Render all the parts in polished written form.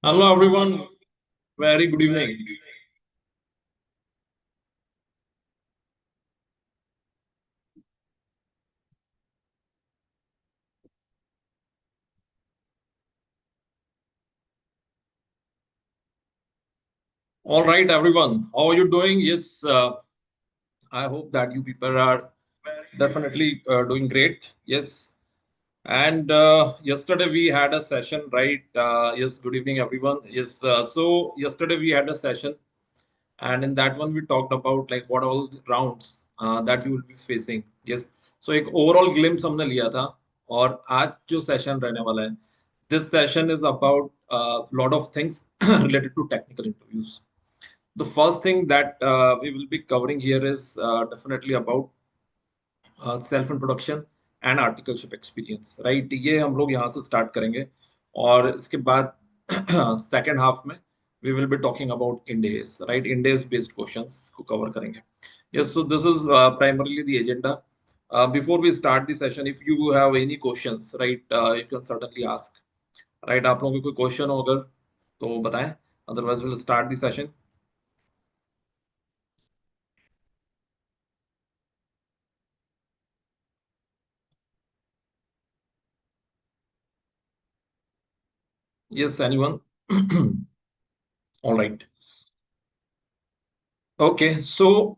Hello everyone, very good evening. All right, everyone, how are you doing? Yes, I hope that you people are definitely doing great. Yes, and yesterday we had a session, right? Yes, good evening, everyone. Yes, so yesterday we had a session, and in that one we talked about like what all the rounds that you will be facing. Yes, so एक overall glimpse हमने लिया था और आज जो session रहने वाला है, this session is about a lot of things related to technical interviews. The first thing that we will be covering here is definitely about self introduction and articleship experience right ये हम लोग यहाँ से start करेंगे और इसके बाद second half में we will be talking about index right index based questions को कवर करेंगे yes so this is primarily the agenda before we start the session if you have any questions right you can certainly ask right आप लोगों को कोई question हो अगर तो बताएं otherwise will start the session yes anyone alright. Okay, so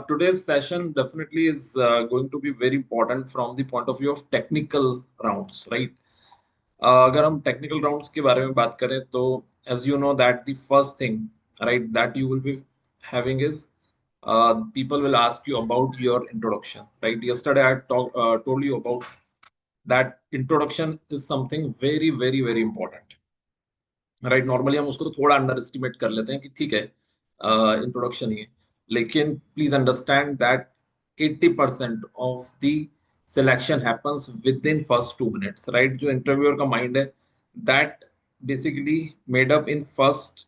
today's session definitely is going to be very important from the point of view of technical rounds, right? अगर हम technical rounds के बारे में बात करें तो as you know that the first thing, right, that you will be having is people will ask you about your introduction, right? Yesterday I told you about that introduction is something very, very, very important. Right normally हम उसको तो थोड़ा under estimate कर लेते हैं कि ठीक है इंट्रोडक्शन ही है लेकिन please understand that 80% of the selection happens with in first 2 minutes right जो इंटरव्यूअर का माइंड है that basically made up in first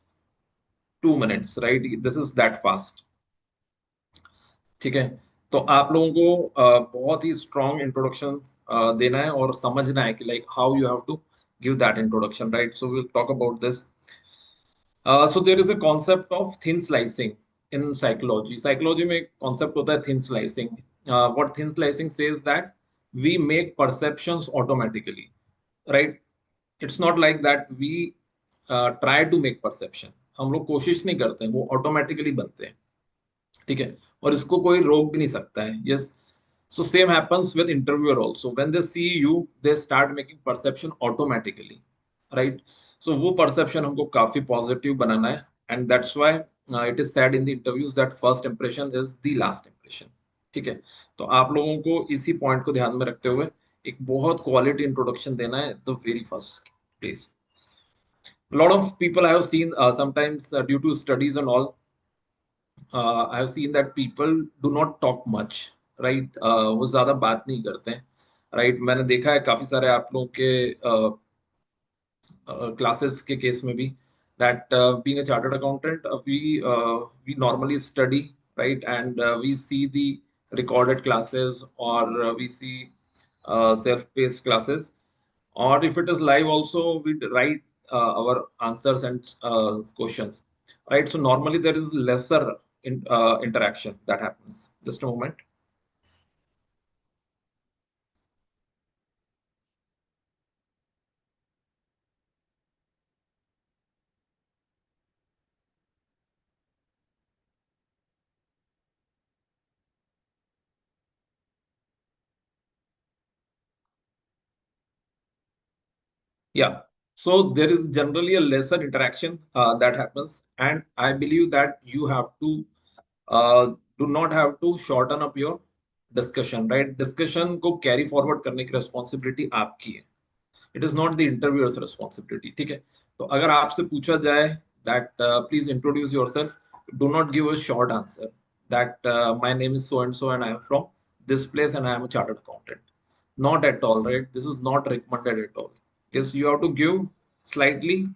2 minutes right this is that fast ठीक है तो आप लोगों को बहुत ही स्ट्रॉन्ग इंट्रोडक्शन देना है और समझना है कि like how you have to give that introduction right so will talk about this. So there is a concept of thin slicing in psychology. Psychology में एक concept होता है thin slicing. What thin slicing says that we make perceptions automatically, right? It's not like that we try to make perception. हम लोग कोशिश नहीं करते हैं वो ऑटोमेटिकली बनते हैं ठीक है और इसको कोई रोक भी नहीं सकता है yes so same happens with interviewer also when they see you they start making perception automatically right so वो परसेप्शन हमको काफी पॉजिटिव बनाना है and that's why it is said in the interviews that first impression is the last impression ठीक है तो आप लोगों को इसी पॉइंट को ध्यान में रखते हुए एक बहुत क्वालिटी इंट्रोडक्शन देना है the very first place. A lot of people I have seen sometimes due to studies and all I have seen that people do not talk much, right? वो ज्यादा बात नहीं करते हैं, right? मैंने देखा है काफी सारे आप लोगों के classes के केस में भी that being a chartered accountant we normally study, right? And we see the recorded classes or we see self-paced classes or if it is live also we write our answers and questions, right? So normally there is lesser interaction that happens. Just a moment. Yeah. So there is generally a lesser interaction that happens, and I believe that you have to uh, do not have to shorten up your discussion, right? Discussion को carry forward करने की responsibility आपकी है. It is not the interviewer's responsibility. ठीक है. तो अगर आपसे पूछा जाए that please introduce yourself, do not give a short answer. That my name is so and so and I am from this place and I am a chartered accountant. Not at all, right? This is not recommended at all. Yes, you have to give slightly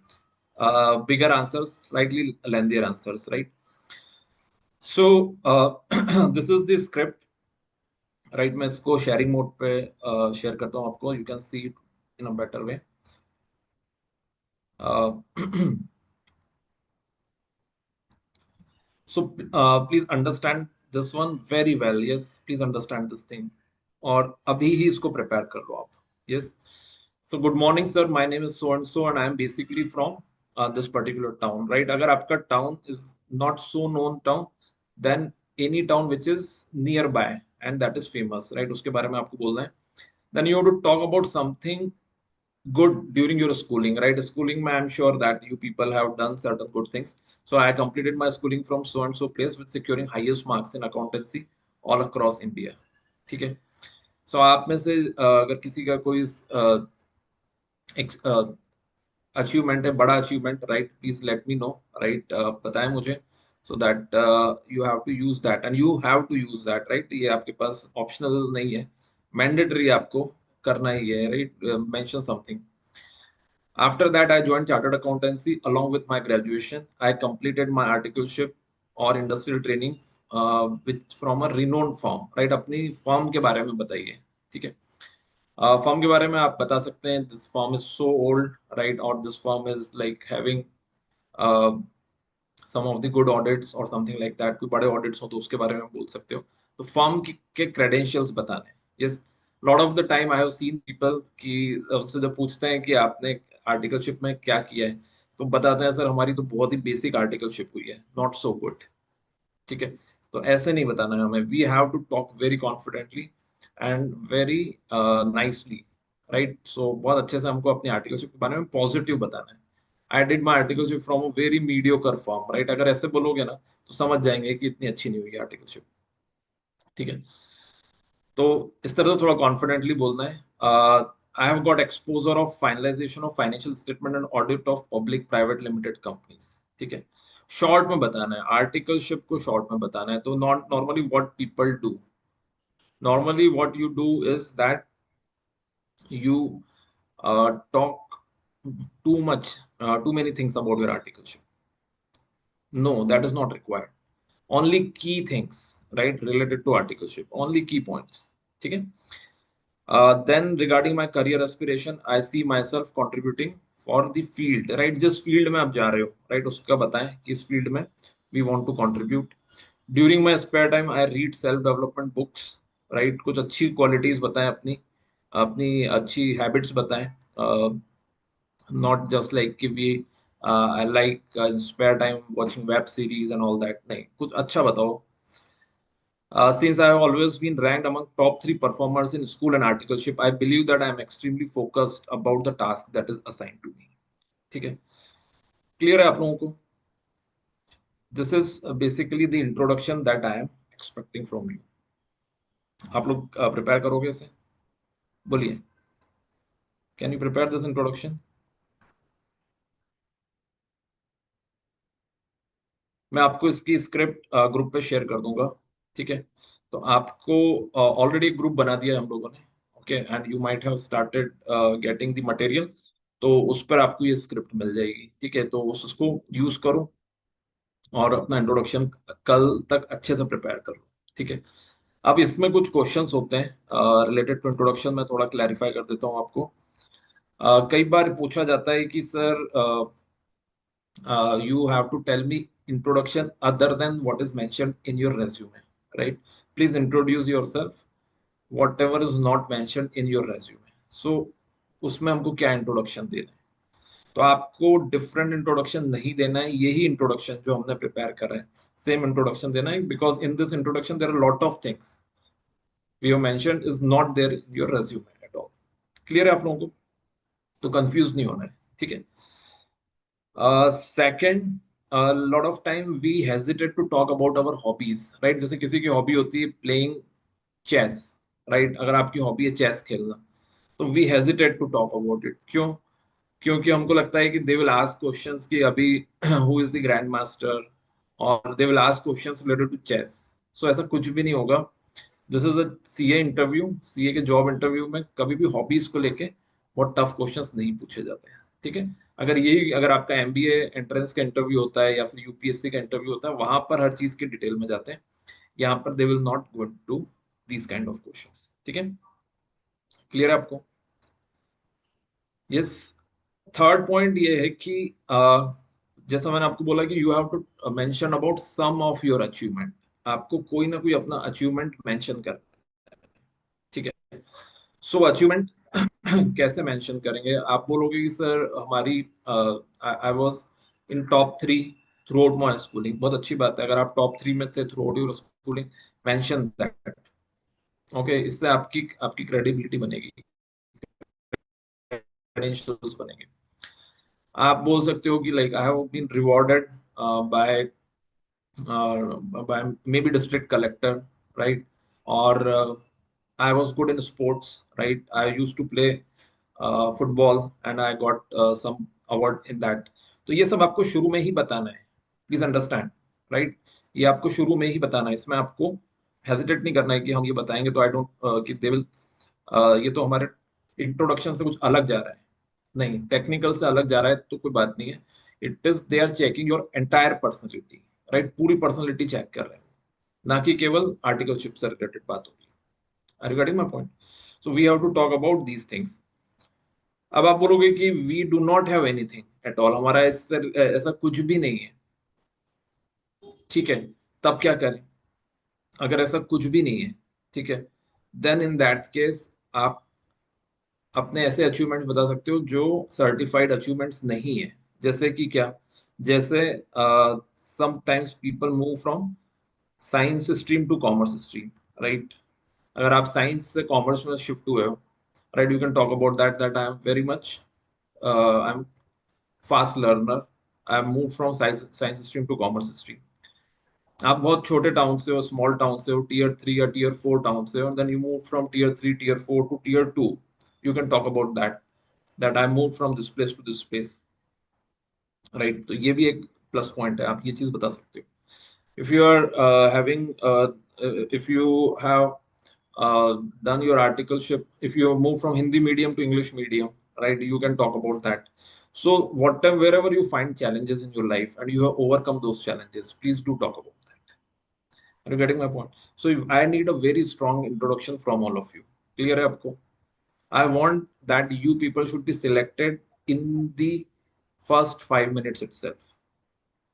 bigger answers, slightly lengthier answers, right? So this is the script, right? मैं इसको sharing mode पे share करता हूँ आपको. You can see it in a better way. Uh, so please understand this one very well. Yes, please understand this thing. और अभी ही इसको prepare कर लो आप. Yes. So good morning, sir. My name is so and so, and I am basically from this particular town, right? अगर आपका town is not so known town, then any town which is nearby and that is famous, right? उसके बारे में आपको बोलना है. Then you have to talk about something good during your schooling, right? Schooling, I'm sure that you people have done certain good things. So I completed my schooling from so and so place with securing highest marks in accountancy all across India. ठीक है. So आप में से अगर किसी का कोई achievement है, बड़ा achievement, right, please let me know, right, बताएं मुझे, so that you have to use that and you have to use that, right. ये आपके पास ऑप्शनल नहीं है, मैंडेटरी आपको करना ही है, right. Mention something. After that, I joined chartered accountancy along with my graduation. I completed my articleship और industrial training with from a renowned firm. Right, अपनी firm के बारे में बताइए. ठीक है. Firm के बारे में आप बता सकते हैं. This firm is so old, right? Or this firm is like having uh, some of the good audits or something like that. कोई बड़े audits हो तो उसके बारे में बोल सकते हो. तो firm के credentials बताने. Yes, lot of the time I have seen people कि उनसे जब पूछते हैं कि आपने आर्टिकलशिप में क्या किया है, तो बताते हैं सर हमारी तो बहुत ही बेसिक आर्टिकलशिप हुई है, नॉट सो गुड. ठीक है. तो ऐसे नहीं बताना है हमें. We have to talk very confidently and very nicely, right. So बहुत अच्छे से हमको अपनी आर्टिकलशिप के बारे में पॉजिटिव बताना है. I did my articleship from a very mediocre form, right. अगर ऐसे बोलोगे ना तो समझ जाएंगे कि इतनी अच्छी नहीं हुई आर्टिकलशिप. ठीक है. तो इस तरह से थोड़ा कॉन्फिडेंटली बोलना है. I have got exposure of finalisation of financial statement and audit of public private limited companies. ठीक है. शॉर्ट में बताना है आर्टिकलशिप को, शॉर्ट में बताना है. तो not normally what people do, normally what you do is that you talk too much, too many things about your articleship. No, that is not required. Only key things, right, related to articleship. Only key points. Okay. Then regarding my career aspiration, I see myself contributing for the field, right? जिस field में आप जा रहे हो, right? उसका बताएं किस field में we want to contribute. During my spare time, I read self development books, right? कुछ अच्छी qualities बताएं अपनी, अपनी अच्छी habits बताएं. Not just like कि we I like spare time watching web series and all that. नहीं, कुछ अच्छा बताओ. Since I have always been ranked among top three performers in school and articleship, I believe that I am extremely focused about the task that is assigned to me. ठीक है. Clear है आप लोगों को? This is basically the introduction that I am expecting from you. आप लोग prepare करोगे इसे? बोलिए. Can you prepare this introduction? मैं आपको इसकी स्क्रिप्ट ग्रुप पे शेयर कर दूंगा. ठीक है. तो आपको ऑलरेडी एक ग्रुप बना दिया है हम लोगों ने. Okay. And you might have started getting the material. तो उस पर आपको ये स्क्रिप्ट मिल जाएगी. ठीक है. तो उसको यूज करो और अपना इंट्रोडक्शन कल तक अच्छे से प्रिपेयर करो. ठीक है. अब इसमें कुछ क्वेश्चंस होते हैं रिलेटेड टू इंट्रोडक्शन. मैं थोड़ा क्लैरिफाई कर देता हूँ आपको. कई बार पूछा जाता है कि sir you have to tell me introduction other than what is mentioned in your resume, right? Please introduce yourself whatever is not mentioned in your resume. So उसमें हमको क्या इंट्रोडक्शन देना है? तो आपको डिफरेंट इंट्रोडक्शन नहीं देना है. यही इंट्रोडक्शन जो हमने प्रिपेयर करा है, सेम इंट्रोडक्शन देना है. Because in this introduction there are lot of things we have mentioned is not there in your resume at all. Clear है आप लोगों को? तो कंफ्यूज नहीं होना है. ठीक है. Second, a lot of time we hesitate to talk about our hobbies, right? जैसे किसी की हॉबी होती है प्लेइंग चेस, राइट. अगर आपकी हॉबी है चेस खेलना, तो we hesitate to talk about it. क्यों? क्योंकि हमको लगता है कि दे विल आस्क क्वेश्चंस कि अभी who is the grand master, और they will ask questions related to chess. So ऐसा कुछ भी नहीं होगा. This is a CA interview. CA के जॉब इंटरव्यू में कभी भी हॉबीज को लेके बहुत टफ क्वेश्चंस नहीं पूछे जाते हैं. ठीक है. अगर आपका एमबीए एंट्रेंस का इंटरव्यू होता है या फिर यूपीएससी का इंटरव्यू होता है, वहां पर हर चीज की डिटेल में जाते हैं. यहाँ पर they will not go to these kind of questions. ठीक है. क्लियर है आपको? यस. थर्ड पॉइंट ये है कि जैसा मैंने आपको बोला कि you have to mention about some of your achievement. आपको कोई ना कोई अपना अचीवमेंट मेंशन कर, ठीक है। सो अचीवमेंट कैसे मेंशन करेंगे? आप बोलोगे कि सर हमारी I was in top 3 through out my schooling. बहुत अच्छी बात है, अगर आप टॉप 3 में थे through out your schooling, mention that. Okay, इससे आपकी आपकी क्रेडिबिलिटी बनेगी, क्रेडेंशियल्स बनेंगे। आप बोल सकते हो कि like I have been rewarded by by maybe district collector, right? Or I was good in sports, right? I used to play football and I got some award in that. तो ये सब आपको शुरू में ही बताना है, प्लीज अंडरस्टैंड, राइट? ये आपको शुरू में ही बताना है, इसमें आपको हेजिटेट नहीं करना है कि हम ये बताएंगे तो आई डोंट कि दे विल ये तो हमारे इंट्रोडक्शन से कुछ अलग जा रहा है। नहीं, टेक्निकल से अलग जा रहा है तो कोई बात नहीं है। It is they are checking your entire personality, right? पूरी पर्सनैलिटी चेक कर रहे हैं, ना कि केवल आर्टिकलशिप से रिलेटेड बात होगी। Are you getting my point? So we have to talk about these things. अब आप बोलोगे कि we do not have anything at all, हमारा ऐसा कुछ भी नहीं है, ठीक है। तब क्या करें? अगर ऐसा कुछ भी नहीं है, ठीक है, देन इन दैट केस आप अपने ऐसे अचीवमेंट्स बता सकते हो जो सर्टिफाइड अचीवमेंट्स नहीं है। जैसे कि क्या? जैसे sometimes people move from science stream to commerce stream, right? अगर आप साइंस से कॉमर्स में शिफ्ट हुए हो, right, you can talk about that I am very much I am fast learner, I am move from science stream to commerce stream. आप बहुत छोटे town से हो, स्मॉल टाउन से हो, टियर 3 या टियर 4 टाउन से हो, then you move from tier 3 tier 4 to tier 2, you can talk about that I moved from this place to this place, right? तो ये भी एक प्लस पॉइंट है, आप ये चीज बता सकते हो। if you are having if you have done your articleship, if you have moved from Hindi medium to English medium, right, you can talk about that. So whatever, wherever you find challenges in your life and you have overcome those challenges, please do talk about that. Are you getting my point? So if I need a very strong introduction from all of you, clear है आपको? I want that you people should be selected in the first 5 minutes itself.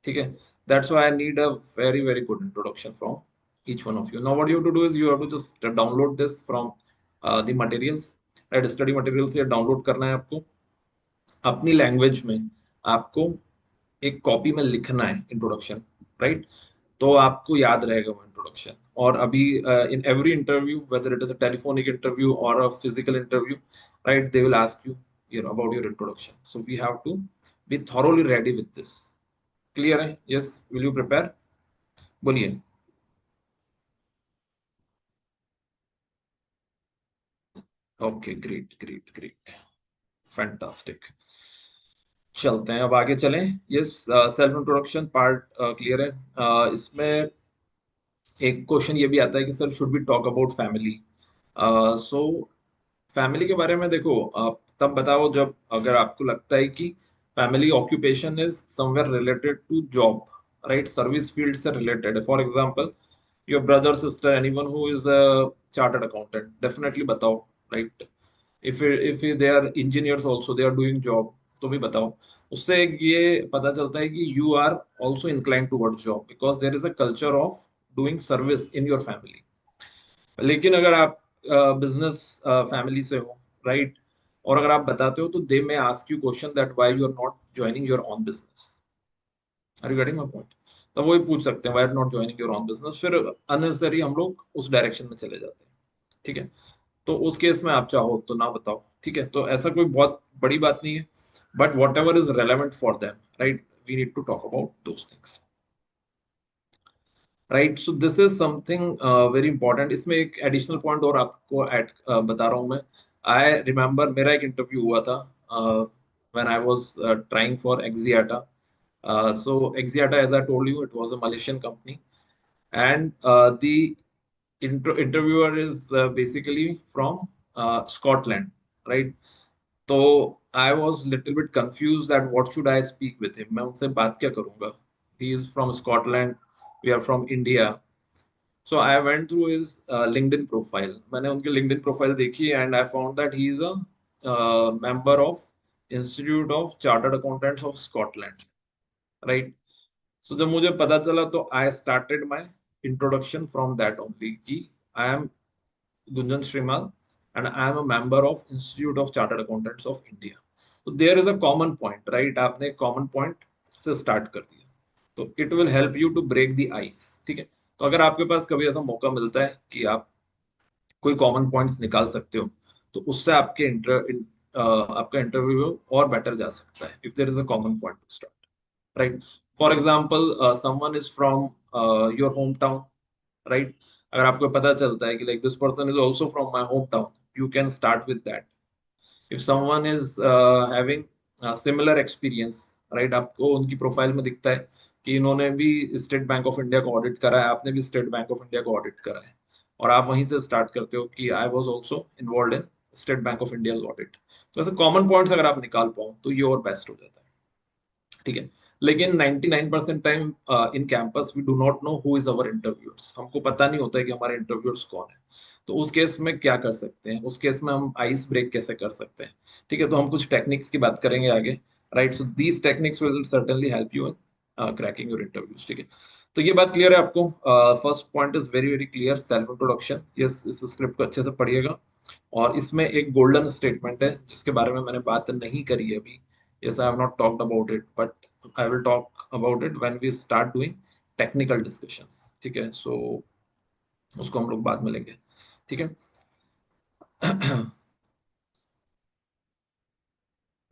Okay, that's why I need a very very good introduction from each one of you. Now, what you have to do is you have to just download this from the materials, right? Study materials से download करना है आपको अपनी language में। आपको एक copy में लिखना है इंट्रोडक्शन, राइट? तो आपको याद रहेगा वो इंट्रोडक्शन। और अभी in every interview, whether it is a telephonic interview और a physical interview, right, they will ask you about your introduction. So we have to be thoroughly ready with this. Clear है? Yes, will you prepare? बोलिए। Okay, great great great, fantastic. चलते हैं, अब आगे चलें। Yes, self introduction part clear है। इसमें एक क्वेश्चन ये भी आता है कि sir should be talk about family? So family के बारे में देखो, आप तब बताओ जब अगर आपको लगता है कि family occupation is somewhere related to job, right, service field से रिलेटेड है। For example your brother sister anyone who is a chartered accountant, definitely बताओ, right? If they are engineers also, they are doing job, तो भी बताओ। उससे एक ये पता चलता है कि you are also inclined towards job because there is a culture of doing service in your family. लेकिन अगर आप बिजनेस फैमिली से हो, राइट, और अगर आप बताते हो तो they may ask you question that why you are not joining your own business. Are you getting my point? तो वो ही पूछ सकते हैं why are not joining your own business, फिर अननेसेसरी हम लोग उस डायरेक्शन में चले जाते हैं, ठीक है। तो उस केस में आप चाहो तो ना बताओ, ठीक है। तो ऐसा कोई बहुत बड़ी बात नहीं है, but whatever is relevant for them, right, we need to talk about those things, right? So this is something very important. इसमें एक एडिशनल पॉइंट और आपको ऐड बता रहा हूँ मैं। आई रिमेम्बर मेरा एक इंटरव्यू हुआ था when I was trying for Axiata. So Axiata, as I told you, it was a Malaysian company and the interviewer is basically from Scotland, right? तो I was little bit confuse that what should I speak with him, मैं उनसे बात क्या करूंगा? He is from Scotland, we are from India. So I went through his LinkedIn profile, मैंने उनकी LinkedIn profile देखी and I found that he is a member of Institute of Chartered Accountants of Scotland, right. सो जब मुझे पता चला तो I started my introduction from that only कि I am Gunjan Shrimal and I am a member of Institute of Chartered Accountants of India. So there is a common point, right? आपने एक common point से start कर दिया, तो it will help you to break the ice, ठीक है। तो अगर आपके पास कभी ऐसा मौका मिलता है कि आप कोई कॉमन पॉइंट्स निकाल सकते हो, तो उससे आपका इंटरव्यू और बेटर जा सकता है if there is a common point to start, right. For example someone is from your home town, right. अगर आपको पता चलता है कि like this person is also from my home town, you can start with that. If someone is having similar experience, right, आपको उनकी profile में दिखता है कि इन्होंने भी स्टेट बैंक ऑफ इंडिया को ऑडिट करा है, आपने भी स्टेट बैंक ऑफ इंडिया को ऑडिट करा है, और आप वहीं से स्टार्ट करते हो कि I was also involved in state Bank of India audit, तो ऐसे कॉमन पॉइंट्स अगर आप निकाल पाओ तो ये और बेस्ट हो जाता है, ठीक है। लेकिन 99% time in campus we do not know who is our interviewers, हमको पता नहीं होता है कि हमारे इंटरव्यूअर्स कौन है। तो उस केस में क्या कर सकते हैं, उस केस में हम आइस ब्रेक कैसे कर सकते हैं, ठीक है। तो हम कुछ टेक्निक्स की बात करेंगे आगे, right. So these techniques will certainly help you in cracking your interviews, ठीक है। तो ये बात क्लियर है आपको। First point is very very clear, self introduction. Yes, इस स्क्रिप्ट को अच्छे से पढ़िएगा। और इसमें एक गोल्डन स्टेटमेंट है जिसके बारे में मैंने बात नहीं करी है अभी। Yes, I have not talked about it, but I will talk about it when we start doing technical discussions, ठीक है। सो उसको हम लोग बाद में लेंगे, ठीक है।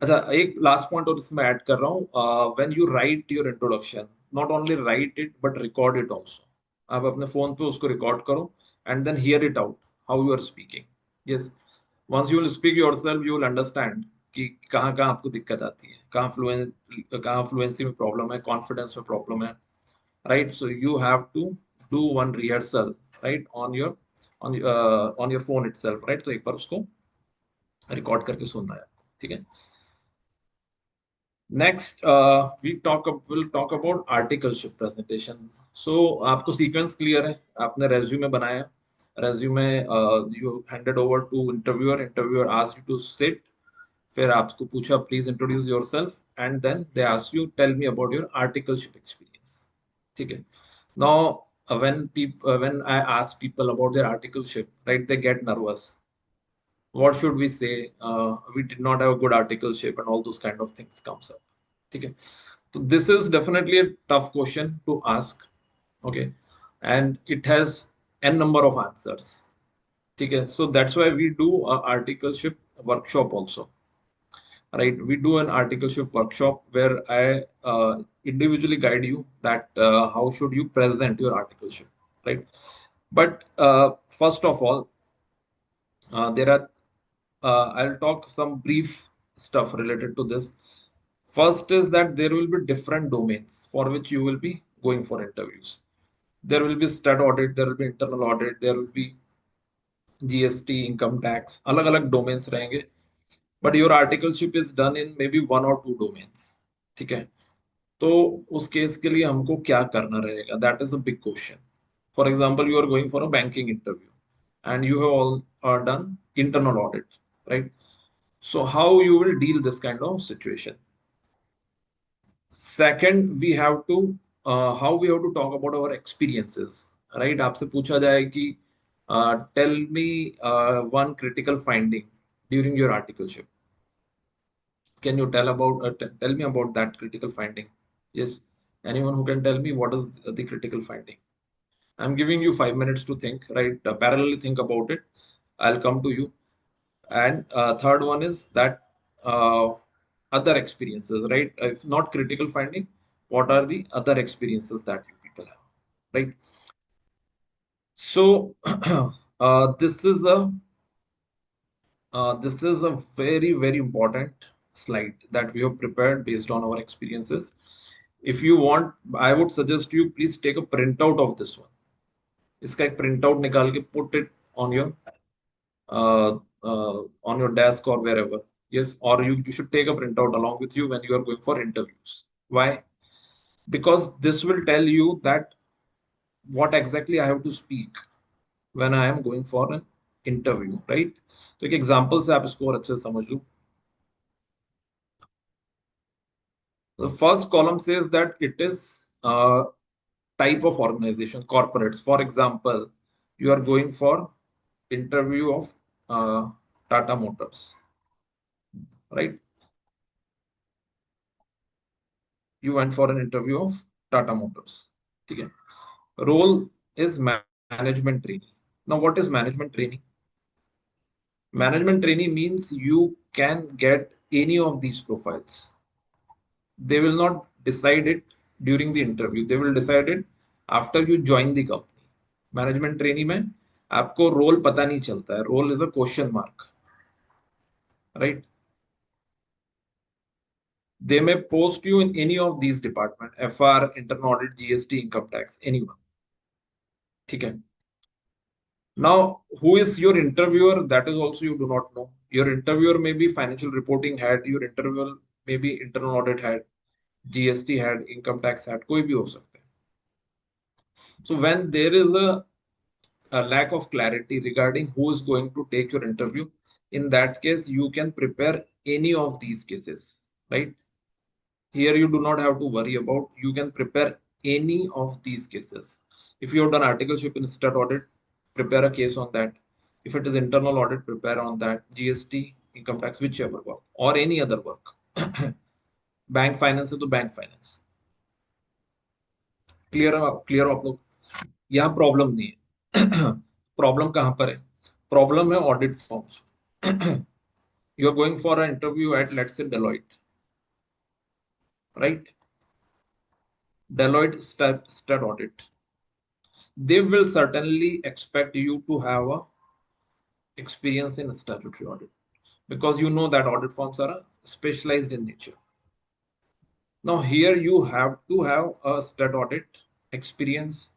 अच्छा, एक लास्ट पॉइंट और इसमें ऐड कर रहा हूँ। When you write your introduction, not only write it but record it also. आप अपने फोन पे उसको रिकॉर्ड करो and then hear it out how you are speaking. Yes, once you will speak yourself you will understand कि कहाँ कहाँ आपको दिक्कत आती है, कहाँ फ्लुएंसी में प्रॉब्लम है, कॉन्फिडेंस में प्रॉब्लम है, right. So you have to do one rehearsal, right, on your phone itself, right. तो एक बार उसको रिकॉर्ड करके सुनना है आपको, ठीक है। Next will talk about articleship presentation. So आपको सीक्वेंस क्लियर है, आपने रेज्यूमे बनाया, resume you handed over to interviewer, interviewer asked you to sit, फिर आपको पूछा please introduce yourself and then they asked you tell me about your articleship experience, ठीक है। Now when I ask people about their articleship, right, they get nervous. What should we say? We did not have a good articleship and all those kind of things comes up, ठीक है। So this is definitely a tough question to ask, okay, and it has n number of answers, ठीक है। So that's why we do a articleship workshop also, right? We do an articleship workshop where I individually guide you that how should you present your articleship, right? But first of all, there are I'll talk some brief stuff related to this. First is that there will be different domains for which you will be going for interviews. There will be stat audit, there will be internal audit, there will be GST, income tax, अलग अलग domains रहेंगे. But your articleship is done in maybe one or two domains, ठीक है। तो उस case के लिए हमको क्या करना रहेगा, that is a big question. For example, you are going for a banking interview and you have all done internal audit, right. So how you will deal this kind of situation? Second, we have to how we have to talk about our experiences, right? आपसे पूछा जाए कि tell me one critical finding during your articleship. Can you tell me about that critical finding? Yes, anyone who can tell me what is the critical finding? I'm giving you 5 minutes to think, right? Parallelly think about it. I'll come to you. And third one is that other experiences, right? If not critical finding, what are the other experiences that you people have, right? So this is a very very important slide that we have prepared based on our experiences. If you want, I would suggest you please take a printout of this one. इसका एक printout निकाल के put it on your uh, on your desk or wherever. Yes, or you should take a printout along with you when you are going for interviews. Why? Because this will tell you that what exactly I have to speak when I am going for an interview, right? तो एक example से आप इसको और अच्छे से समझ लो। The first column says that it is type of organization, corporates. For example, you are going for interview of Tata Motors, right? You went for an interview of Tata Motors. Okay. Role is management trainee. Now, what is management trainee? Management trainee means you can get any of these profiles. They will not decide it during the interview. They will decide it after you join the company. Management trainee में आपको role पता नहीं चलता है. Role is a question mark, right? They may post you in any of these department, FR, internal audit, GST, income tax, anyone. ठीक है. Now, who is your interviewer? That is also you do not know. Your interviewer may be financial reporting head, your interviewer may be internal audit head, GST head, income tax head, कोई भी हो सकता है. So when there is a lack of clarity regarding who is going to take your interview, in that case, you can prepare any of these cases, right? Here you do not have to worry about, you can prepare any of these cases. If you have done articleship in stat audit, prepare a case on that. If it is internal audit, prepare on that. GST, income tax, whichever work, or any other work. Bank finance है तो bank finance. Clear आप लोग? यहाँ problem नहीं है. Problem कहाँ पर है? प्रॉब्लम है audit forms. You are going for an interview at, let's say, Deloitte, right? Deloitte stat audit. They will certainly expect you to have a experience in statutory audit, because you know that audit firms are specialized in nature. Now here you have to have a stat audit experience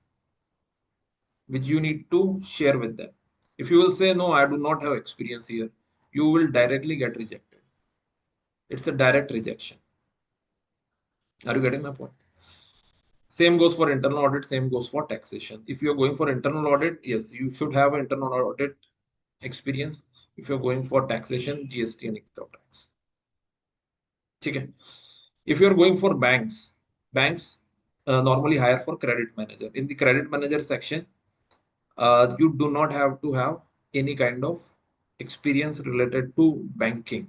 which you need to share with them. If you will say, no, I do not have experience here, you will directly get rejected. It's a direct rejection. Are you getting my point? Same goes for internal audit, same goes for taxation. If you're going for internal audit, yes, you should have internal audit experience. If you're going for taxation, GST and income tax. Okay. If you're going for banks, banks normally hire for credit manager. In the credit manager section, you do not have to have any kind of experience related to banking,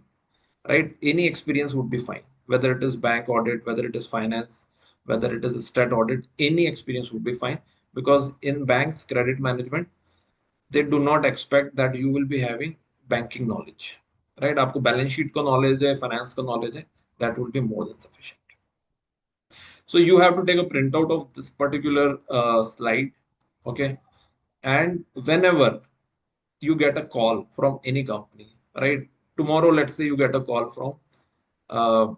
right? Any experience would be fine, whether it is bank audit, whether it is finance, whether it is a stat audit, any experience would be fine, because in banks credit management, they do not expect that you will be having banking knowledge, right? आपको balance sheet का knowledge है, finance का knowledge है, that will be more than sufficient. So you have to take a printout of this particular slide, okay? And whenever you get a call from any company, right? Tomorrow, let's say you get a call from uh,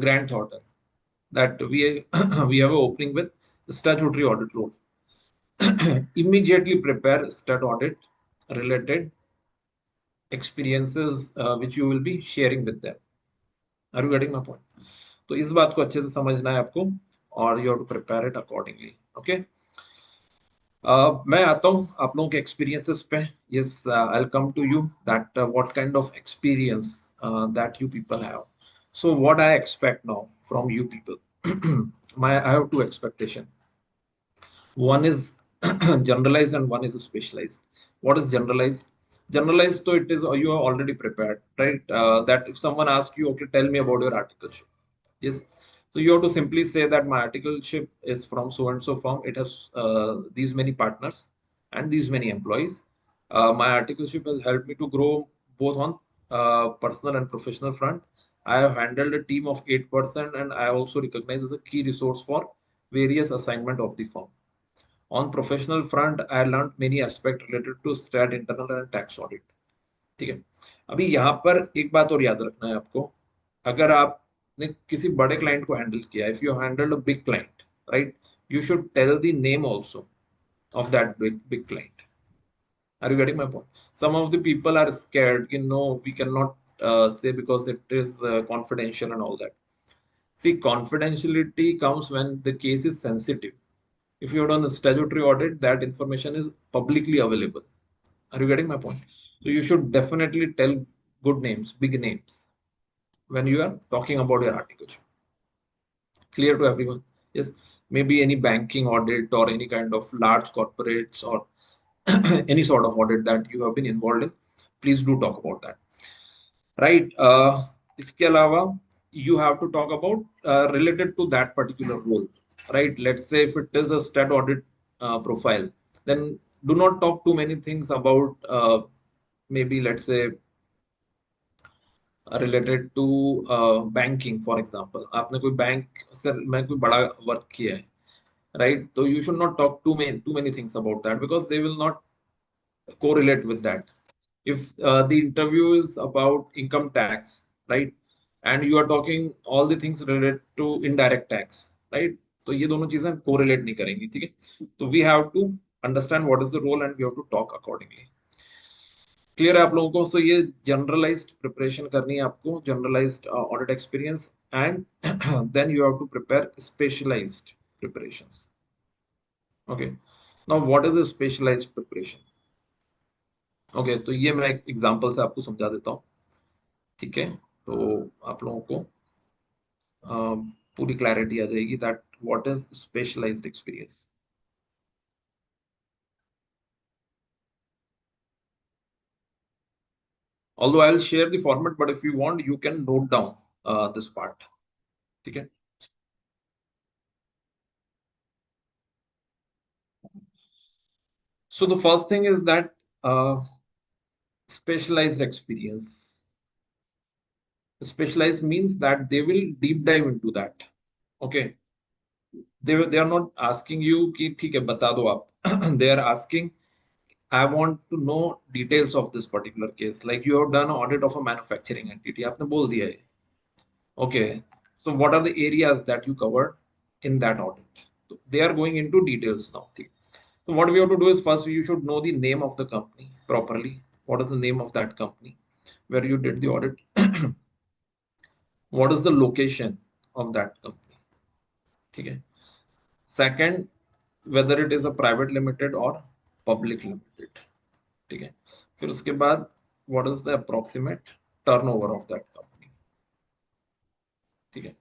Grant Thornton that we we have an opening with statutory audit role. Immediately prepare stat audit related experiences which you will be sharing with them. Are you getting my point? तो इस बात को अच्छे से समझना है आपको, और you have to prepare it accordingly. Okay. मैं आता हूँ आप लोगों के experiences पे. Yes, I'll come to you that what kind of experience that you people have. So what I expect now from you people, I have two expectation. One is generalized and one is specialized. What is generalized? Generalized, so it is you are already prepared, right? That if someone asks you, okay, tell me about your articleship. Yes. So you have to simply say that my articleship is from so and so firm. It has these many partners and these many employees. My articleship has helped me to grow both on personal and professional front. I have handled a team of 8%, and I also recognized as a key resource for various assignment of the firm. On professional front, I learned many aspects related to stat, internal and tax audit. ठीक है. अभी यहाँ पर एक बात और याद रखना है आपको. अगर आपने किसी बड़े क्लाइंट को हैंडल किया, if you handled a big client, right, you should tell the name also of that big client. Are you getting my point? Some of the people are scared, we cannot say because it is confidential and all that. See, confidentiality comes when the case is sensitive. If you have done a statutory audit, that information is publicly available. Are you getting my point? So you should definitely tell good names, big names, when you are talking about your article. Clear to everyone? Yes, maybe any banking audit or any kind of large corporates or any sort of audit that you have been involved in, please do talk about that. Right. इसके अलावा you have to talk about related to that particular role. Right. Let's say if it is a stat audit profile, then do not talk too many things about maybe let's say related to banking for example. आपने कोई bank से में कोई बड़ा work किया है, right? So you should not talk too many things about that because they will not correlate with that. If the interview is about income tax, right, and you are talking all the things related to indirect tax, right, तो ये दोनों चीजें correlate नहीं करेंगी, ठीक है? तो we have to understand what is the role and we have to talk accordingly. Clear है आप लोगों को? सो ये जनरलाइज्ड प्रिपरेशन करनी है आपको, generalised audit experience, and then you have to prepare specialised preparations. Okay, now what is a specialised preparation? Okay, तो ये मैं एक एग्जांपल से आपको समझा देता हूँ, ठीक है? तो आप लोगों को पूरी क्लैरिटी आ जाएगी that what is specialised experience. Although I'll share the format, but if you want, you can note down this part. ठीक है? So the first thing is that specialized experience. Specialized means that they will deep dive into that. Okay, they are not asking you कि ठीक है बता दो आप. They are asking, I want to know details of this particular case. Like you have done an audit of a manufacturing entity. आपने बोल दिया है. Okay, so what are the areas that you covered in that audit? So they are going into details now. ठीक. So what we have to do is first you should know the name of the company properly. What is the name of that company where you did the audit? What is the location of that company? ठीक है? Second, whether it is a private limited or public limited. ठीक है? फिर उसके बाद what is the approximate turnover of that company? ठीक है?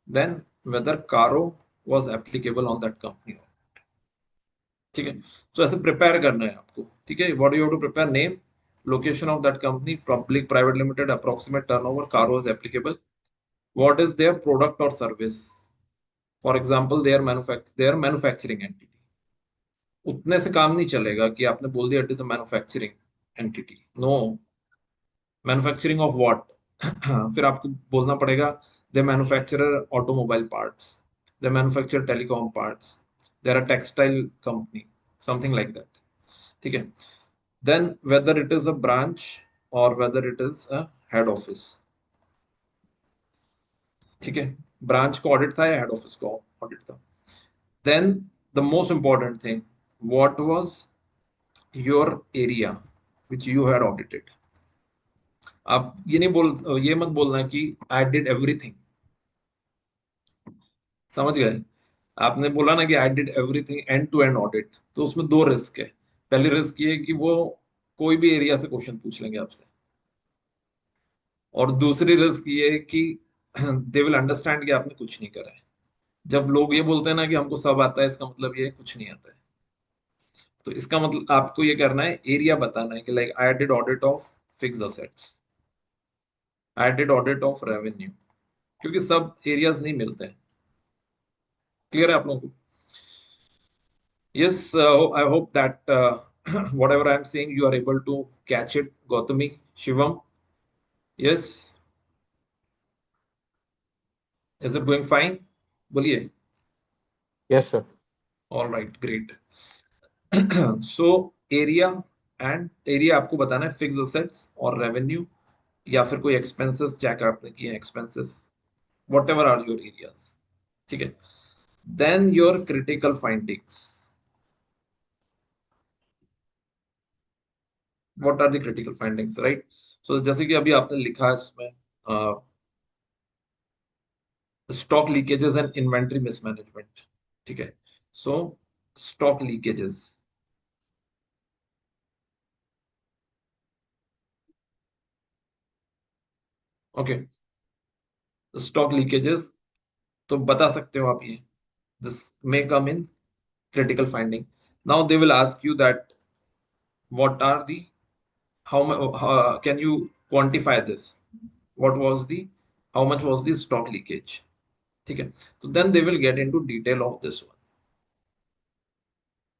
Then whether Caro was applicable on that company. ठीक है? So ऐसे prepare करना है आपको. ठीक है? What do you have to prepare? Name, location of that company, public, private limited, approximate turnover, Caro is applicable. What is their product or service? For example, their manufacturing entity. उतने से काम नहीं चलेगा कि आपने बोल दिया it is a manufacturing entity. No, manufacturing of what? फिर आपको बोलना पड़ेगा they manufacture automobile parts, they manufacture telecom parts, they are a textile company, something like that. ठीक है? Then whether it is a branch और whether it is a head office. ठीक है? Branch का ऑडिट था या हेड ऑफिस का audit था? Then the most important thing, what was your area which you had audited. आप ये मत बोलना कि I did everything. समझ गए? आपने बोला ना कि I did everything end to end audit, तो उसमें दो रिस्क है. पहली रिस्क ये है कि वो कोई भी एरिया से क्वेश्चन पूछ लेंगे आपसे, और दूसरी रिस्क ये है कि दे विल अंडरस्टैंड कि आपने कुछ नहीं करा है. जब लोग ये बोलते हैं ना कि हमको सब आता है, इसका मतलब ये है कुछ नहीं आता है. तो इसका मतलब आपको ये करना है, एरिया बताना है कि like I did audit of fixed assets, I did audit of revenue, क्योंकि सब एरियाज नहीं मिलते हैं. क्लियर है आप लोगों को? Yes, I hope that whatever I am saying you are able to catch it. Gautami, Shivam, yes, is it going fine? बोलिए. Yes, sir. All right, great. So area, and area आपको बताना है फिक्स असेट्स और revenue, या फिर कोई expenses check आपने किए हैं, expenses, whatever are your areas. ठीक है? Then your critical findings. What are the critical findings, right? सो जैसे कि अभी आपने लिखा है इसमें stock leakages and inventory mismanagement. ठीक है? So stock leakages, okay, stock leakages, तो बता सकते हो आप ये, this may come in critical finding. Now they will ask you that what are the how can you quantify this? What was the how much was the stock leakage? ठीक है, तो then they will get into detail of this one.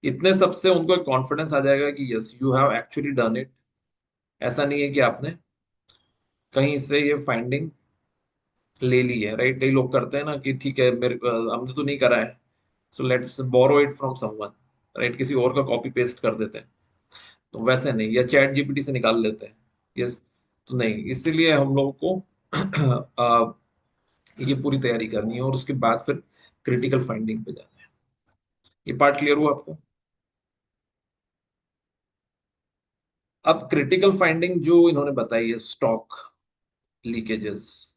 इतने सबसे उनको एक confidence आ जाएगा कि yes you have actually done it. ऐसा नहीं है कि आपने कहीं से ये फाइंडिंग ले ली है, राइट? कई लोग करते हैं ना कि ठीक है मेरे हमने तो नहीं करा है, so let's borrow it from someone, right? किसी और का कॉपी पेस्ट कर देते हैं। तो वैसे नहीं, या चैट जीपीटी से निकाल लेते हैं। यस, तो नहीं, इसीलिए हम लोगों को ये पूरी तैयारी करनी है और उसके बाद फिर क्रिटिकल फाइंडिंग पे जाना है। ये पार्ट क्लियर हुआ आपको? अब क्रिटिकल फाइंडिंग जो इन्होंने बताई है, stock leakages,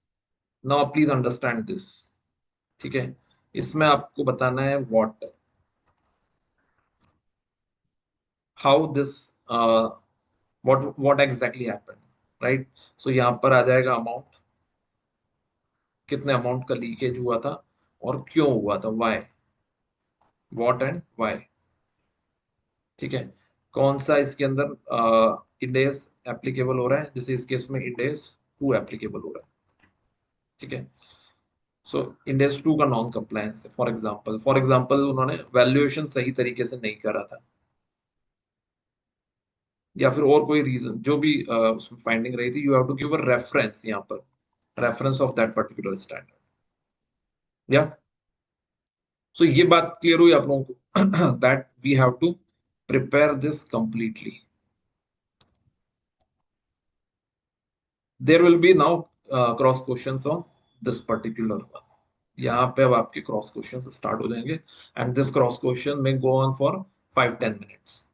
now please understand this. ठीक है, इसमें आपको बताना है what how this what exactly happened, right? सो यहाँ पर आ जाएगा अमाउंट, कितने अमाउंट का लीकेज हुआ था और क्यों हुआ था, व्हाई, व्हाट एंड व्हाई। ठीक है, कौन सा इसके अंदर इंडेस एप्लीकेबल हो रहा है, जैसे इस केस में इंडेस 2 एप्लीकेबल हो रहा है। ठीक है, सो इंडेस 2 का नॉन कंप्लायंस है, फॉर एग्जांपल उन्होंने वैल्यूएशन सही तरीके से नहीं करा था, या फिर और कोई रीजन जो भी उसमें फाइंडिंग रही थी, you have to give a reference, यहाँ पर reference of that particular standard. या सो ये बात क्लियर हुई आप लोगों को that we have to prepare this completely. There will be now cross questions on this particular one. यहाँ पे अब आपके क्रॉस क्वेश्चन स्टार्ट हो जाएंगे, एंड दिस क्रॉस क्वेश्चन में go on for 5-10 minutes.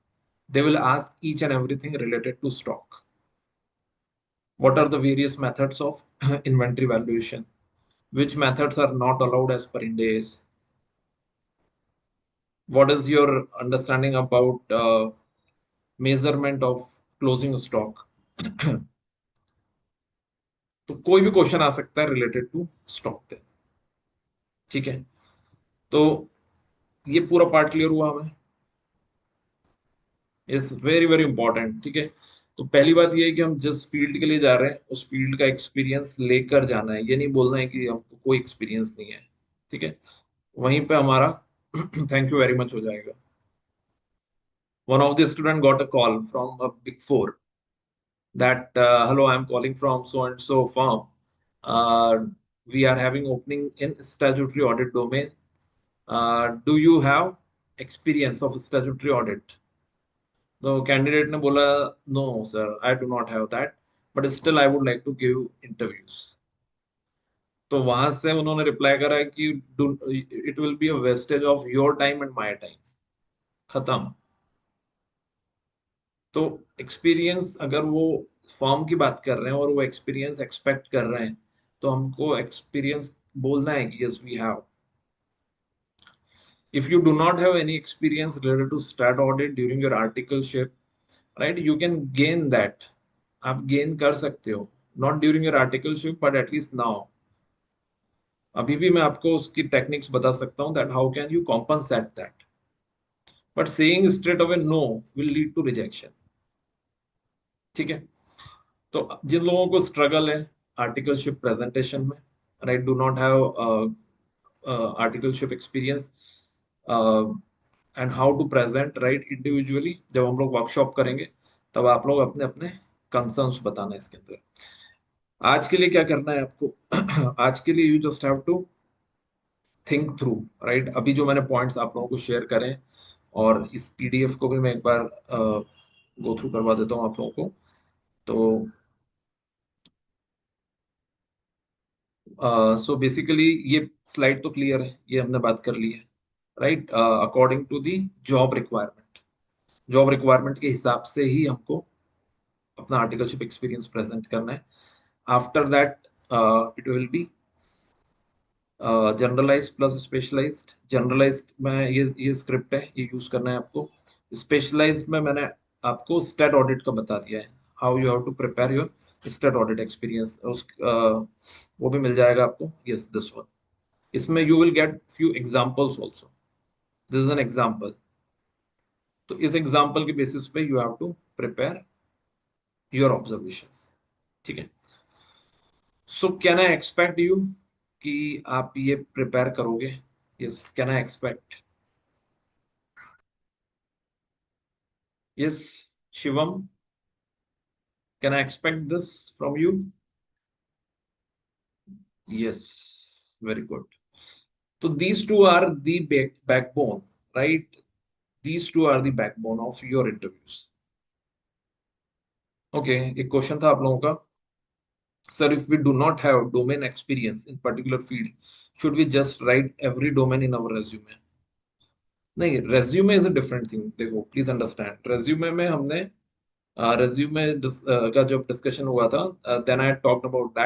They will ask each and everything related to stock. What are the various methods of inventory valuation? Which methods are not allowed as per Ind AS? What is your understanding about measurement of closing stock? तो कोई भी question आ सकता है related to stock पे। ठीक है, तो ये पूरा पार्ट क्लियर हुआ हमें, इज वेरी वेरी इंपॉर्टेंट। ठीक है, तो पहली बात ये है कि हम जिस फील्ड के लिए जा रहे हैं उस फील्ड का एक्सपीरियंस लेकर जाना है, ये नहीं बोलना है कि हमको कोई एक्सपीरियंस नहीं है। ठीक है, वहीं पे हमारा थैंक यू वेरी मच हो जाएगा। One of the student got a call from a big four that hello, I'm calling from so and so firm. We are having opening in statutory audit domain. Do you have experience of statutory audit? तो candidate ने बोला no sir, I do not have that, but still I would like to give interviews. तो वहां से उन्होंने reply करा कि it will be a wastage of your time and my time, खत्म। तो एक्सपीरियंस अगर वो फॉर्म की बात कर रहे हैं और वो एक्सपीरियंस एक्सपेक्ट कर रहे हैं, तो हमको एक्सपीरियंस बोलना है कि yes we have. If you do not have any experience related to stat audit during your articleship, right, you can gain that, आप गेन कर सकते हो, not during your articleship but at least now. अभी भी मैं आपको उसकी टेक्निक्स बता सकता हूँ that how can you compensate that, but saying straight away no will lead to rejection. ठीक है, तो जिन लोगों को स्ट्रगल है आर्टिकलशिप प्रेजेंटेशन में, right, do not have articleship experience and how to present right individually, जब हम लोग वर्कशॉप करेंगे तब आप लोग अपने अपने कंसर्न्स बताना है इसके अंदर। आज के लिए क्या करना है आपको आज के लिए you just have to think through, right? अभी जो मैंने पॉइंट्स आप लोगों को शेयर करें, और इस पीडीएफ को भी मैं एक बार गो थ्रू करवा देता हूँ आप लोगों को। तो सो बेसिकली ये स्लाइड तो क्लियर है, ये हमने बात कर ली है, right? According to the job requirement, job requirement के हिसाब से ही हमको अपना आर्टिकलशिप एक्सपीरियंस प्रेजेंट करना है। After that it will be generalised plus specialised. Generalised में ये स्क्रिप्ट है, ये यूज करना है आपको। स्पेशलाइज्ड में मैंने आपको स्टेट ऑडिट का बता दिया है, how you have to prepare your state audit experience, वो भी मिल जाएगा आपको। Yes, this one. इसमें you will get few examples also. This is an example. तो इस एग्जांपल के बेसिस पे you have to prepare your observations. ठीक है। So can I expect you कि आप ये प्रिपेयर करोगे? Yes, can I expect? Yes, Shivam, can I expect this from you? Yes, very good. So these two are the backbone, right? These two are the backbone of your interviews. Okay, एक question था आप लोगों का, sir, if we do not have domain experience in particular field, should we just write every domain in our resume? नहीं, resume is a different thing. देखो, please understand, resume में हमने resume का जब डिस्कशन हुआ था, then I talked about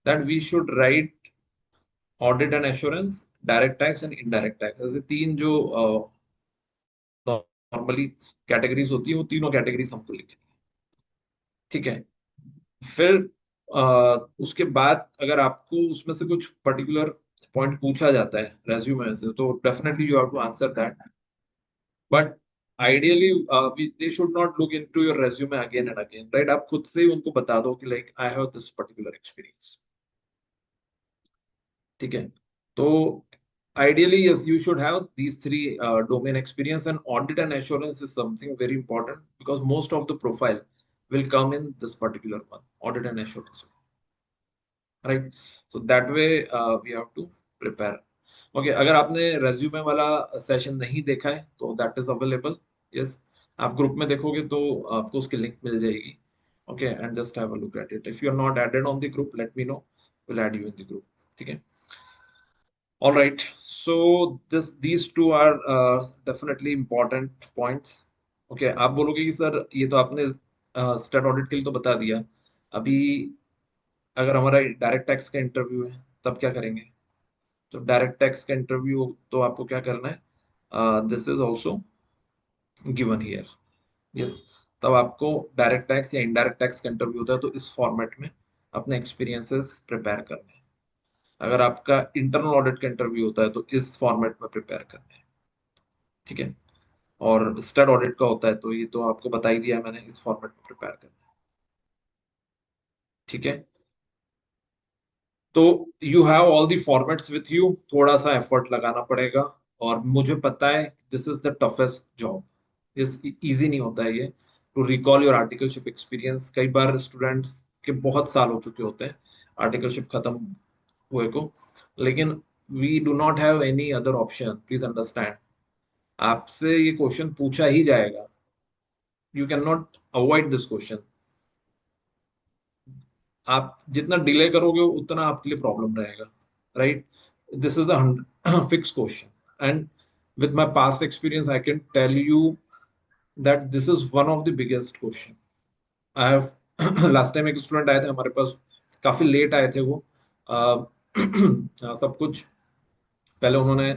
that we should write audit and assurance, direct tax and indirect tax, ऐसे तीन जो नॉर्मली कैटेगरीज होती है, वो तीनों कैटेगरीज हमको लिखनी है। ठीक है। फिर उसके बाद अगर आपको उसमें से कुछ पर्टिकुलर पॉइंट पूछा जाता है रेज्यूमे से, तो definitely you have to answer that. But ideally they should not look into your resume again and again, right? आप खुद से ही उनको बता दो कि like I have this particular experience. ठीक है। तो ideally, yes, you should have these three domain experience, and audit and assurance is something very important because most of the profile will come in this particular one, audit and assurance, right? So that way we have to prepare. Okay, अगर आपने resume वाला session नहीं देखा है तो that is available. Yes, आप group में देखोगे तो आपको उसकी लिंक मिल जाएगी। Okay, and just have a look at it. If you are not added on the group, let me know. We'll add you in the group. ठीक है। All right. So these two are definitely important points. Okay, आप बोलोगे कि sir ये तो आपने state audit के लिए तो बता दिया, अभी अगर हमारा डायरेक्ट टैक्स का इंटरव्यू है तब क्या करेंगे? तो डायरेक्ट टैक्स का इंटरव्यू तो आपको क्या करना है, this is also given here. Yes, तब आपको डायरेक्ट टैक्स या इनडायरेक्ट टैक्स का इंटरव्यू होता है तो इस फॉर्मेट में अपने एक्सपीरियंसेस प्रिपेयर करने हैं। अगर आपका इंटरनल ऑडिट का इंटरव्यू होता है तो इस फॉर्मेट में प्रिपेयर करने हैं। ठीक है। और स्टेट ऑडिट का होता है तो ये तो आपको बता ही दिया मैंने, इस फॉर्मेट में प्रिपेयर करना है। ठीक है। तो you have all the formats with you, थोड़ा सा एफर्ट लगाना पड़ेगा। और मुझे पता है this is the toughest job, इस इजी नहीं होता है ये to recall your articleship experience. कई बार स्टूडेंट्स के बहुत साल हो चुके होते हैं आर्टिकलशिप खत्म हुए को, लेकिन we do not have any other option, please understand. आपसे ये क्वेश्चन पूछा ही जाएगा, you can not avoid this question. आप जितना डिले करोगे उतना आपके लिए प्रॉब्लम रहेगा, right? This is a fix question, and with my past experience I can tell you that this is one of the biggest question I have. Last time एक student आए थे हमारे पास, काफी लेट आए थे वो। सब कुछ पहले उन्होंने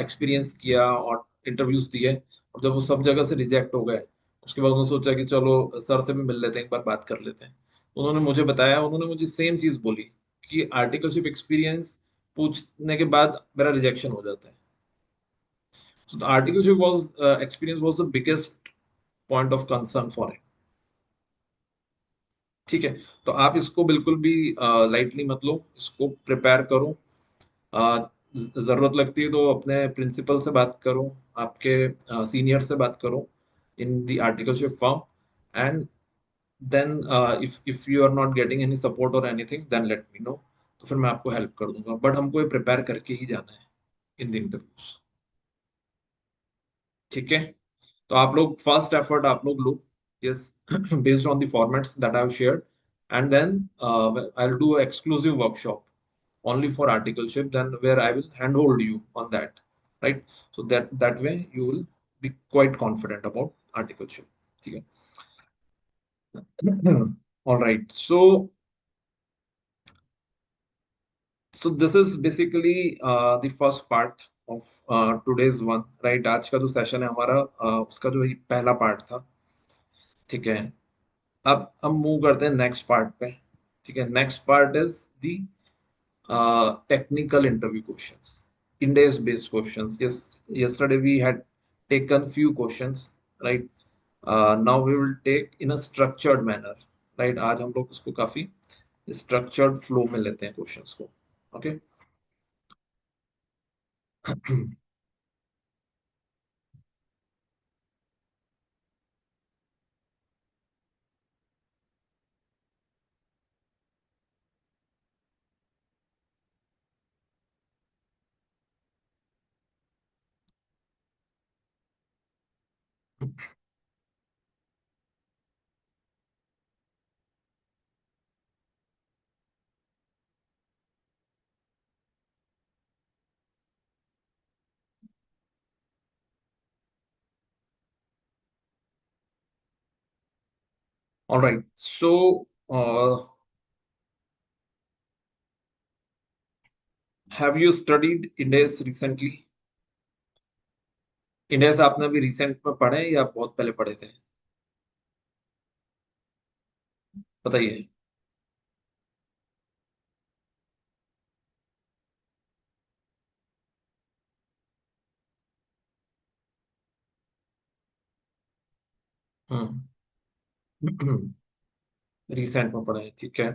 एक्सपीरियंस किया और इंटरव्यूज दिए, और जब वो सब जगह से रिजेक्ट हो गए, उसके बाद उन्होंने सोचा कि चलो सर से भी मिल लेते हैं, एक बार बात कर लेते हैं। उन्होंने मुझे बताया, उन्होंने मुझे सेम चीज बोली कि आर्टिकलशिप एक्सपीरियंस पूछने के बाद मेरा रिजेक्शन हो जाता है। So the articleship was experience was the biggest point of concern for him. ठीक है। तो आप इसको बिल्कुल भी लाइटली मत लो, इसको प्रिपेयर करो। जरूरत लगती है तो अपने प्रिंसिपल से बात करो, आपके सीनियर से बात करो in the articleship form, and then if you are not getting any support और anything, then let me know. तो फिर मैं आपको हेल्प कर दूंगा, बट हमको ये प्रिपेयर करके ही जाना है इन द इंटरव्यूज। ठीक है। तो आप लोग फर्स्ट एफर्ट आप लोग लो, yes, based on the formats that I have shared, and then I will do exclusive workshop only for articleship, then where I will handhold you on that, right? So that way you will be quite confident about articleship. ठीक है। All right. So this is basically the first part of today's one, right? आज का जो session है हमारा, उसका जो ये पहला पार्ट था। ठीक है। अब हम मूव करते हैं नेक्स्ट पार्ट पे। ठीक है, next part is the technical interview questions, index based questions. Yes, yesterday we had taken few questions, right? Now we will take in a structured manner, right? आज हम लोग उसको काफी structured flow में लेते हैं questions को। okay? All right, so have you studied index recently? Index आपने अभी रिसेंट में पढ़े या बहुत पहले पढ़े थे? बताइए। हम्म। रिसेंट में पढ़े हैं, ठीक है,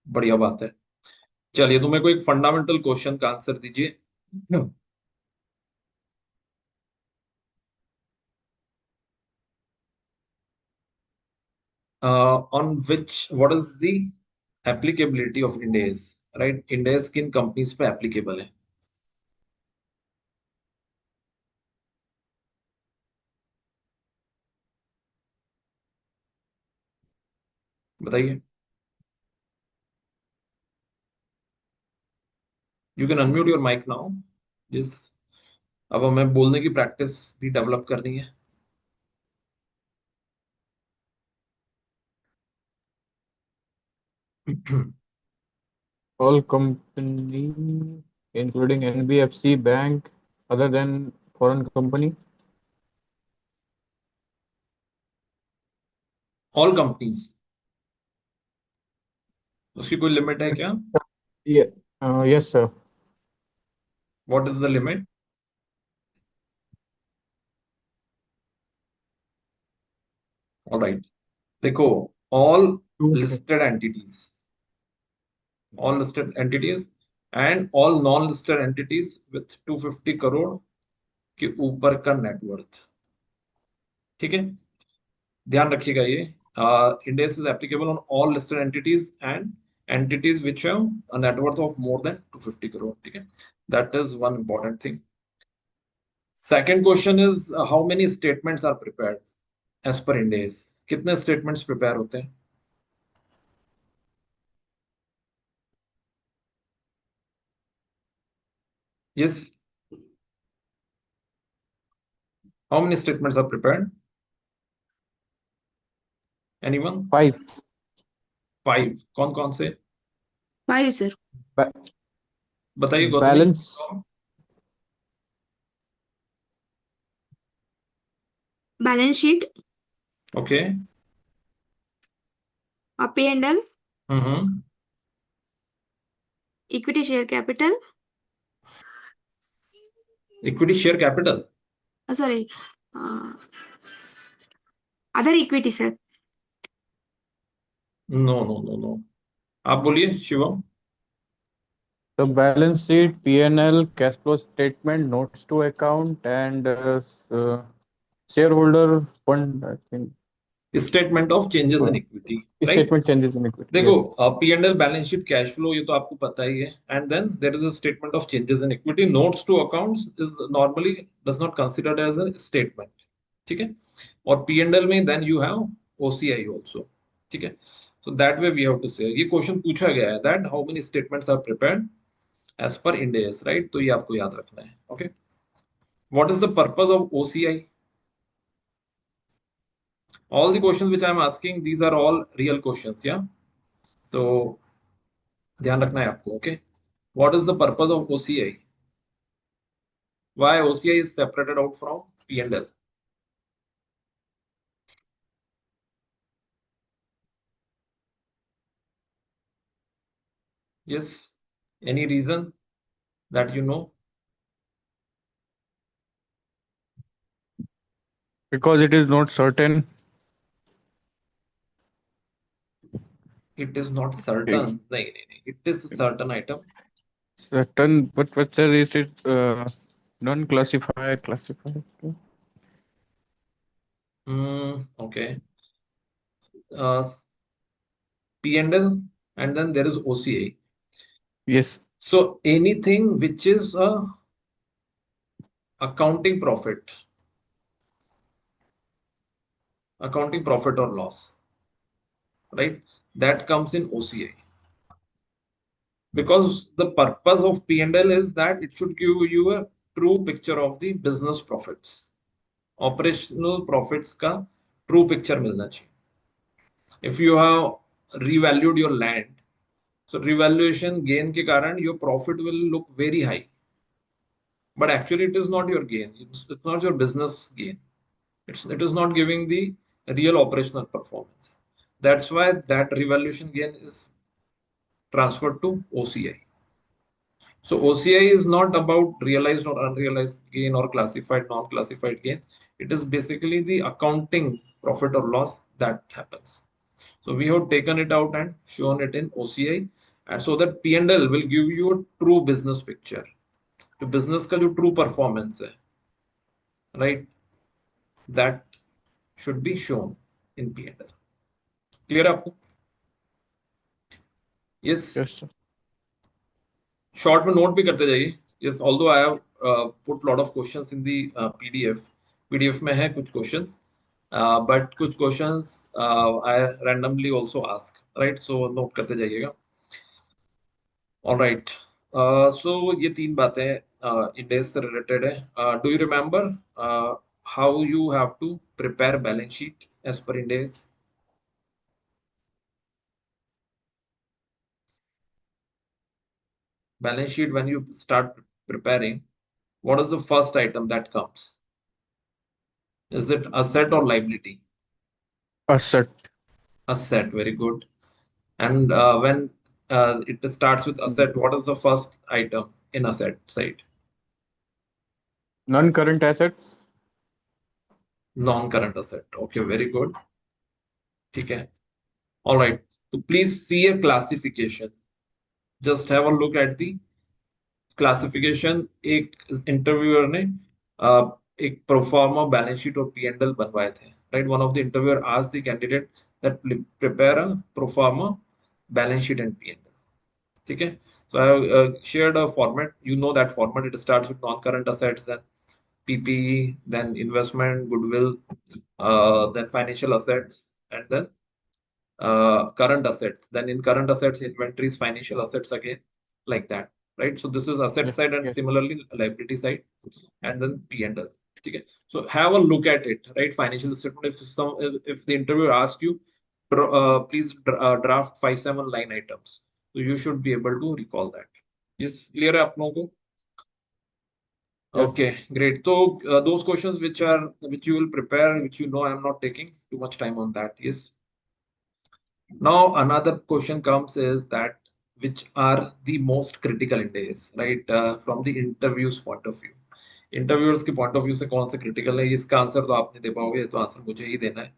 बढ़िया बात है। चलिए, तो मेरे को एक फंडामेंटल क्वेश्चन का आंसर दीजिए। On which what is the applicability of Ind AS, right? Ind AS किन कंपनीज पे एप्लीकेबल है? बताइए। You can unmute your mic now. Yes. अब हमें बोलने की प्रैक्टिस भी डेवलप करनी है। All company, including NBFC bank, other than foreign company. All companies, उसकी कोई लिमिट है क्या? Yeah. Yes, sir. What is the limit? Alright, देखो, all Two. Listed entities, all listed entities and all non-listed entities with 250 crore के ऊपर का net worth. ठीक है, ध्यान रखिएगा ये। Index is applicable on all listed entities and entities which have a net worth of more than 250 crore। ठीक है, that is one important thing। Second question is how many statements are prepared as per index? कितने statements prepare होते हैं? Yes, how many statements are prepared? Anyone? Five. Five, कौन कौन से? Five sir. Ba- बताइए Gautami. balance balance sheet, okay. P&L, hmm. Equity share capital, equity share capital? Sorry, other equity sir. No no no no, आप बोलिए Shivam. the balance sheet, P&L, cash flow statement, notes to account, and shareholder fund. I think statement of changes in equity, right? statement changes in equity. देखो, Yes. P and L, balance sheet, cash flow, ये तो आपको पता ही है। And then there is a statement of changes in equity. Notes to accounts is normally does not considered as a statement. ठीक है, और पी एंड एल में then you have OCI also. ठीक है, so that way we have to से, ये question पूछा गया है that how many statements are prepared as per Ind AS, right? तो ये आपको याद रखना है। Okay, what is the purpose of OCI? All the questions which I am asking, these are all real questions, yeah? So ध्यान रखना है आपको। Okay, what is the purpose of OCI? Why OCI is separated out from P&L? Yes, any reason that you know? Because it is not certain. It is not certain. Eh, नहीं, it is a certain item. Certain, but whether is it non-classified, classified? Okay. uh, P&L, and then there is OCI. Yes. So anything which is a accounting profit or loss, right? That comes in OCI, because the purpose of P&L is that it should give you a true picture of the business profits, operational profits का true picture मिलना चाहिए. If you have revalued your land, so revaluation gain के कारण your profit will look very high, but actually it is not your gain. It's not your business gain. It is not giving the real operational performance. That's why that revaluation gain is transferred to OCI. So OCI is not about realized or unrealized gain or classified, non-classified gain. It is basically the accounting profit or loss that happens. So we have taken it out and shown it in OCI, and so that P&L will give you a true business picture. तो business का जो true performance है, right? That should be shown in P&L. Clear आपको? Yes, Yes. sir. Short में note भी करते जाइए. Yes, although I have put lot of questions in the PDF में है कुछ क्वेश्चंस, बट कुछ questions I randomly also ask, right? So note करते जाइएगा. ऑलराइट. सो ये तीन बातें इंडेज से रिलेटेड है. Do you remember how you have to prepare balance sheet as per Ind AS? Balance sheet, when you start preparing, what is the first item that comes? Is it asset or liability? Asset. Asset, very good. And when it starts with asset, what is the first item in asset side? Non-current assets. Non-current asset. Okay, very good. ठीक है. All right. So please see a classification. Just have a look at the classification. एक interviewer ने एक proforma balance sheet और P and L बनवाए थे, right? One of the interviewer asked the candidate that prepare a proforma balance sheet and P and L. ठीक है. So I have shared a format. You know that format. It starts with non-current assets, then PPE, then investment, goodwill, then financial assets, and then current assets. Then in current assets, inventories, financial assets again, like that, right? So this is asset Yes, side, and yes, similarly liability side, and then P&L. Okay. So have a look at it, right? Financial statement. If the interviewer asks you, please draft 5-7 line items, so you should be able to recall that. Yes, clear है आप लोगों को? yes. Okay, great. So those questions which you will prepare, which you know, I'm not taking too much time on that. Yes. Now another question comes is that which are the most critical in days, right? From the interviews point of view. Interviewers के point of view से कौन से critical है, इसका answer तो आप नहीं दे पाओगे, तो आंसर मुझे ही देना है.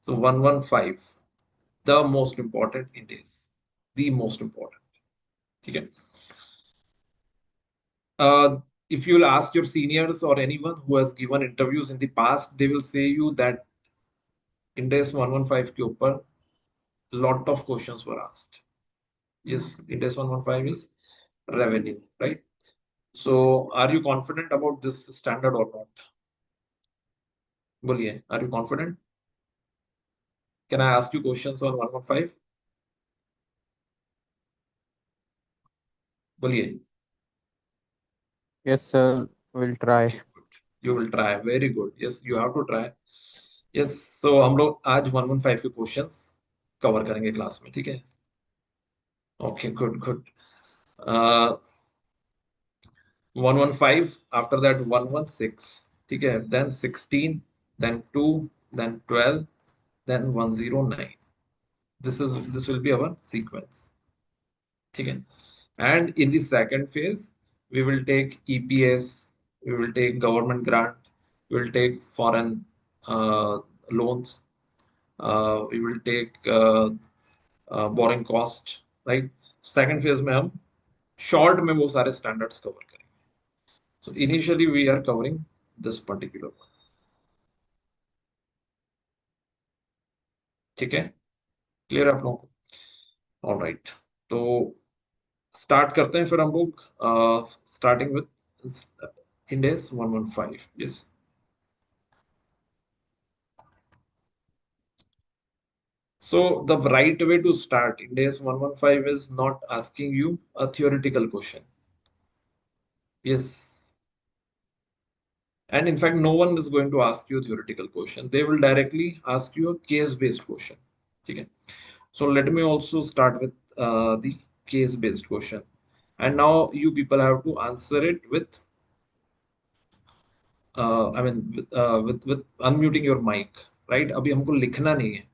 So 115, the most important in days, the most important. ठीक है. If you will ask your seniors or anyone who has given interviews in the past, they will say you that in days 115 के ऊपर lot of questions were asked. Yes, Index 115 is revenue, right? So, are you confident about this standard or not? बोलिए, are you confident? Can I ask you questions on 115? बोलिए. Yes, sir. We'll try. Okay, good. You will try. Very good. Yes, you have to try. Yes, so हम लोग आज 115 के questions cover करेंगे class में, ठीक है? Okay, good, good. 115, after that 116, ठीक है? Then 16, then 2, then 12, then 109. This will be our sequence. ठीक है. And in the second phase we will take EPS, we will take government grant, we will take foreign loans, we will take borrowing cost, right. Second phase में हम short में वो सारे standards cover करेंगे. So initially we are covering this particular one. ठीक है, clear आप लोगों को? ऑल राइट, तो स्टार्ट करते हैं फिर हम लोग, starting with end S 115. Yes, so the right way to start Ind AS 115 is not asking you a theoretical question. Yes, and in fact no one is going to ask you a theoretical question, they will directly ask you a case based question. Okay, so let me also start with the case based question, and now you people have to answer it with with unmuting your mic, right. अभी हमको लिखना नहीं है,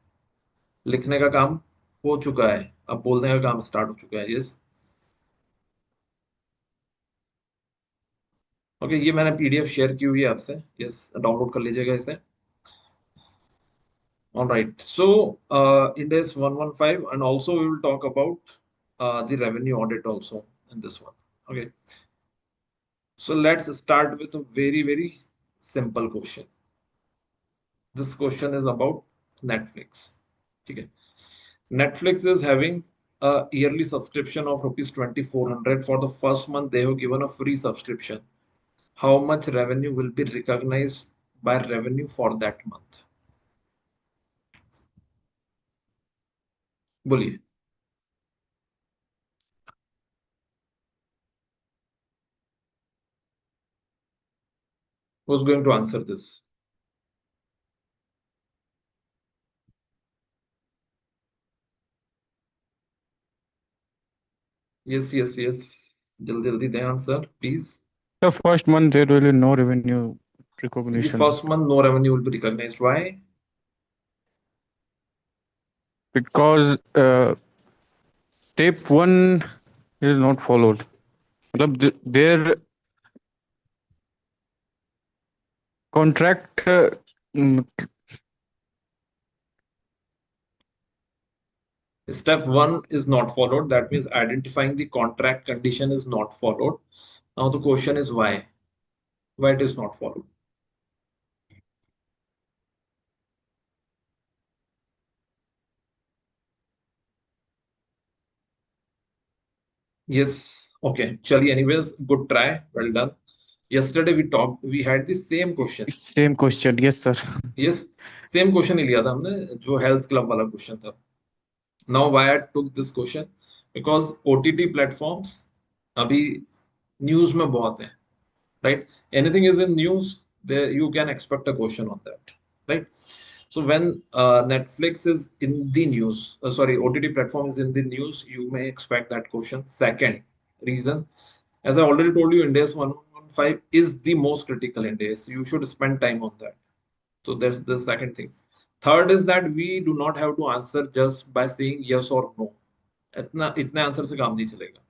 लिखने का काम हो चुका है, अब बोलने का काम स्टार्ट हो चुका है. यस, ओके, ये मैंने पीडीएफ शेयर की हुई है आपसे. यस, डाउनलोड कर लीजिएगा इसे. All right, so Ind AS 115, and also we will talk about the revenue audit also in this one. Okay, so let's start with a very simple question. This question is about Netflix. Okay, Netflix is having a yearly subscription of rupees 2400. For the first month they have given a free subscription. How much revenue will be recognized by revenue for that month? बोलिए. Who's going to answer this? Yes, yes, yes. जल्दी जल्दी दें answer please. The first month there will be no revenue In the recognition first month no revenue will be recognized. Why? because step one is not followed. मतलब their contract Step 1 is not followed. That means identifying the contract condition is not followed. Now the question is why? Why it is not followed? Yes. Okay. Chali. Anyways, good try. Well done. Yesterday we talked. We had the same question. same question. Yes, sir. Yes, same question ही लिया था हमने, जो health club वाला question था. Now why I took this question? Because OTT platforms अभी news में बहुत है, right? Anything is in news, there you can expect a question on that, right? So when Netflix is in the news, sorry, OTT platform is in the news, you may expect that question. Second reason, as I already told you, Ind AS 115 is the most critical Ind AS. You should spend time on that. So that's the second thing. Third is that we do not have to answer just by saying yes or no. इतने answer से काम नहीं चलेगा.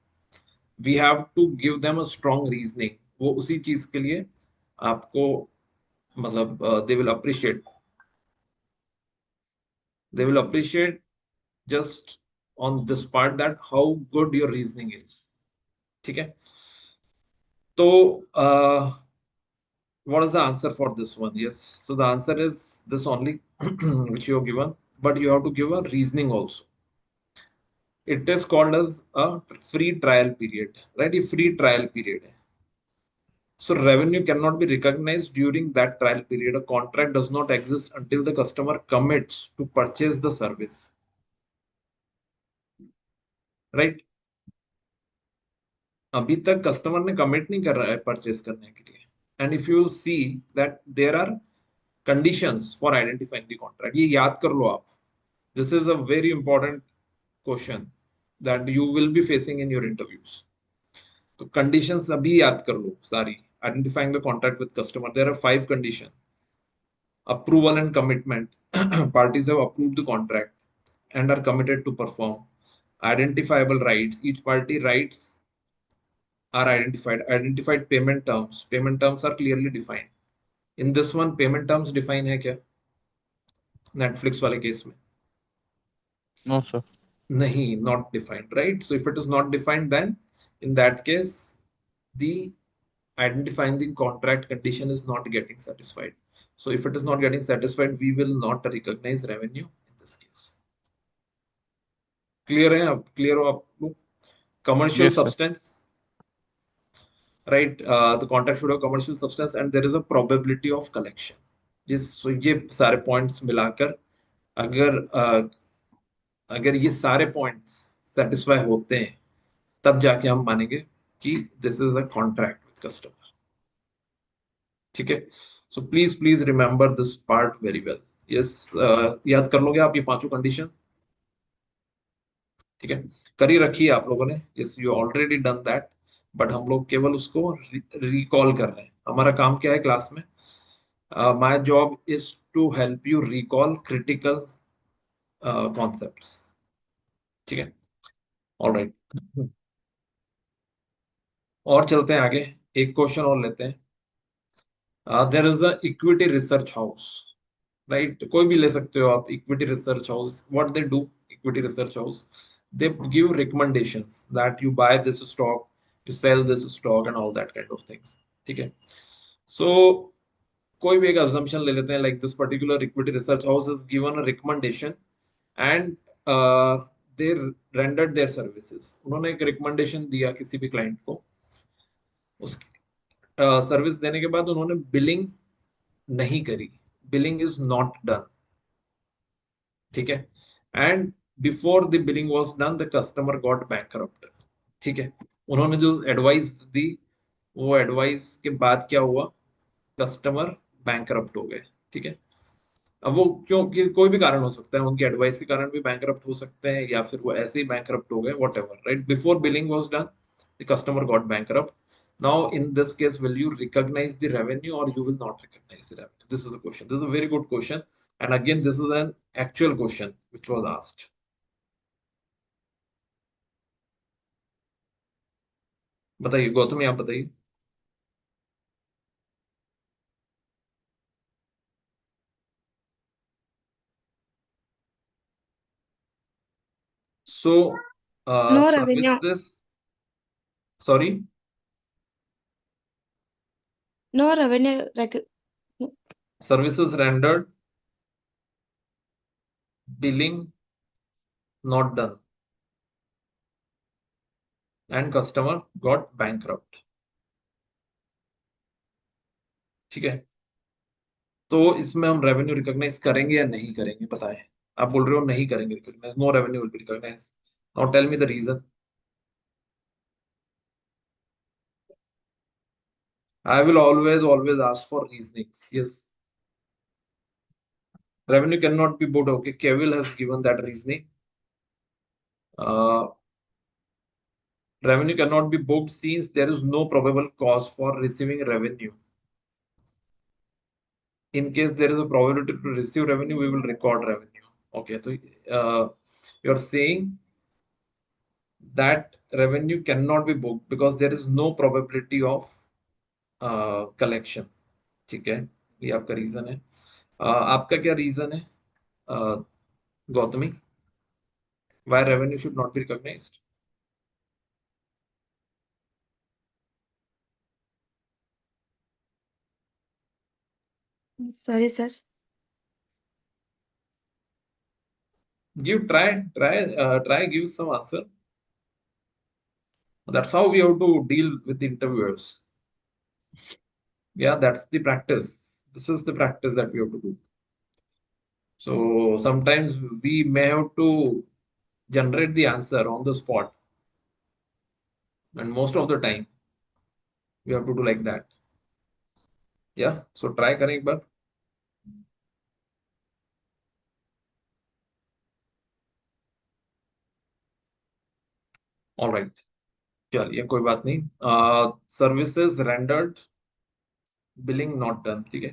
We have to give them a strong reasoning. वो उसी चीज के लिए आपको मतलब they will appreciate just on this part that how good your reasoning is. ठीक है, तो what is the answer for this one? Yes, so the answer is this only which you have given, but you have to give a reasoning also. It is called as a free trial period, right? A free trial period. So revenue cannot be recognized during that trial period. A contract does not exist until the customer commits to purchase the service, right? अभी तक customer ने commit नहीं कर रहा है purchase करने के लिए. And if you see that there are conditions for identifying the contract. ये याद कर लो आप. This is a very important question that you will be facing in your interviews. तो कंडीशंस अभी याद कर लो सारी. Identifying the contract with customer, there are 5 condition. Approval and commitment. Parties have approved the contract and are committed to perform. identifiable rights, each party rights are identified. Identified payment terms are clearly defined. In this one payment terms define है क्या Netflix वाले case में? No, sir. नहीं, not defined, right? So if it is not defined, then in that case the identifying the contract condition is not getting satisfied. So if it is not getting satisfied, we will not recognize revenue in this case. Clear है? अब clear हो आप लोग? Commercial Yes, sir. substance, right? The contract should have commercial substance and there is a probability of collection. Yes, so ये सारे points मिलाकर अगर अगर ये सारे points satisfy होते हैं तब जाके हम मानेंगे कि this is a contract with customer. ठीक है? So please remember this part very well. Yes, याद कर लोगे आप ये पांचों कंडीशन? ठीक है, कर ही रखी है आप लोगों ने. Yes, you already done that, but हम लोग केवल उसको रिकॉल कर रहे हैं. हमारा काम क्या है क्लास में? My job is to help you recall critical concepts. ठीक है, ऑलराइट. और चलते हैं आगे, एक क्वेश्चन और लेते हैं. There is a equity research house, right? कोई भी ले सकते हो आप. Equity research house, what they do? Equity research house, they give recommendations that you buy this stock, you sell this stock and all that kind of things. ठीक है, so कोई भी एक assumption ले लेते हैं, like this particular equity research house is given a recommendation and they rendered their services. उन्होंने एक recommendation दिया किसी भी client को, उस सर्विस देने के बाद उन्होंने बिलिंग नहीं करी, बिलिंग इज नॉट डन. ठीक है, and before the billing was done the customer got bankrupt. ठीक है, उन्होंने जो एडवाइस दी वो एडवाइस के बाद क्या हुआ? कस्टमर बैंकरप्ट हो गए. ठीक है, अब वो क्योंकि कोई भी कारण हो सकता है, उनकी एडवाइस के कारण भी बैंकरप्ट हो सकते हैं या फिर वो ऐसे ही बैंकरप्ट हो गए, whatever, right? Before billing was done the customer got bankrupt. Now in this case, will you recognize the revenue or you will not recognize the revenue? This is a question. This is a very good question. And again, this is an actual question which was asked. बताइए गौतमी, आप बताइए. So, No revenue. services, sorry, No revenue. services rendered, billing not done, and customer got bankrupt. ठीक है, तो इसमें हम revenue recognise करेंगे या नहीं करेंगे? पता है, आप बोल रहे हो नहीं करेंगे recognise, no revenue will be recognise. Now tell me the reason. I will always ask for reasonings. Yes, revenue cannot be booked. Okay, Kevil has given that reasoning. Uh, Revenue cannot be booked since there is no probable cause for receiving revenue. In case there is a probability to receive revenue, we will record revenue. Okay, so you're saying that revenue cannot be booked because there is no probability of collection. ठीक है, ये आपका reason है. आपका क्या reason है Gautami? Why revenue should not be recognized? Sorry, sir. Give some answer. That's how we have to deal with the interviewers. Yeah, that's the practice. This is the practice that we have to do. So sometimes we may have to generate the answer on the spot, and most of the time we have to do like that. Yeah, so try करें एक बार. All right, चलिए कोई बात नहीं. Services rendered, billing not done. ठीक है,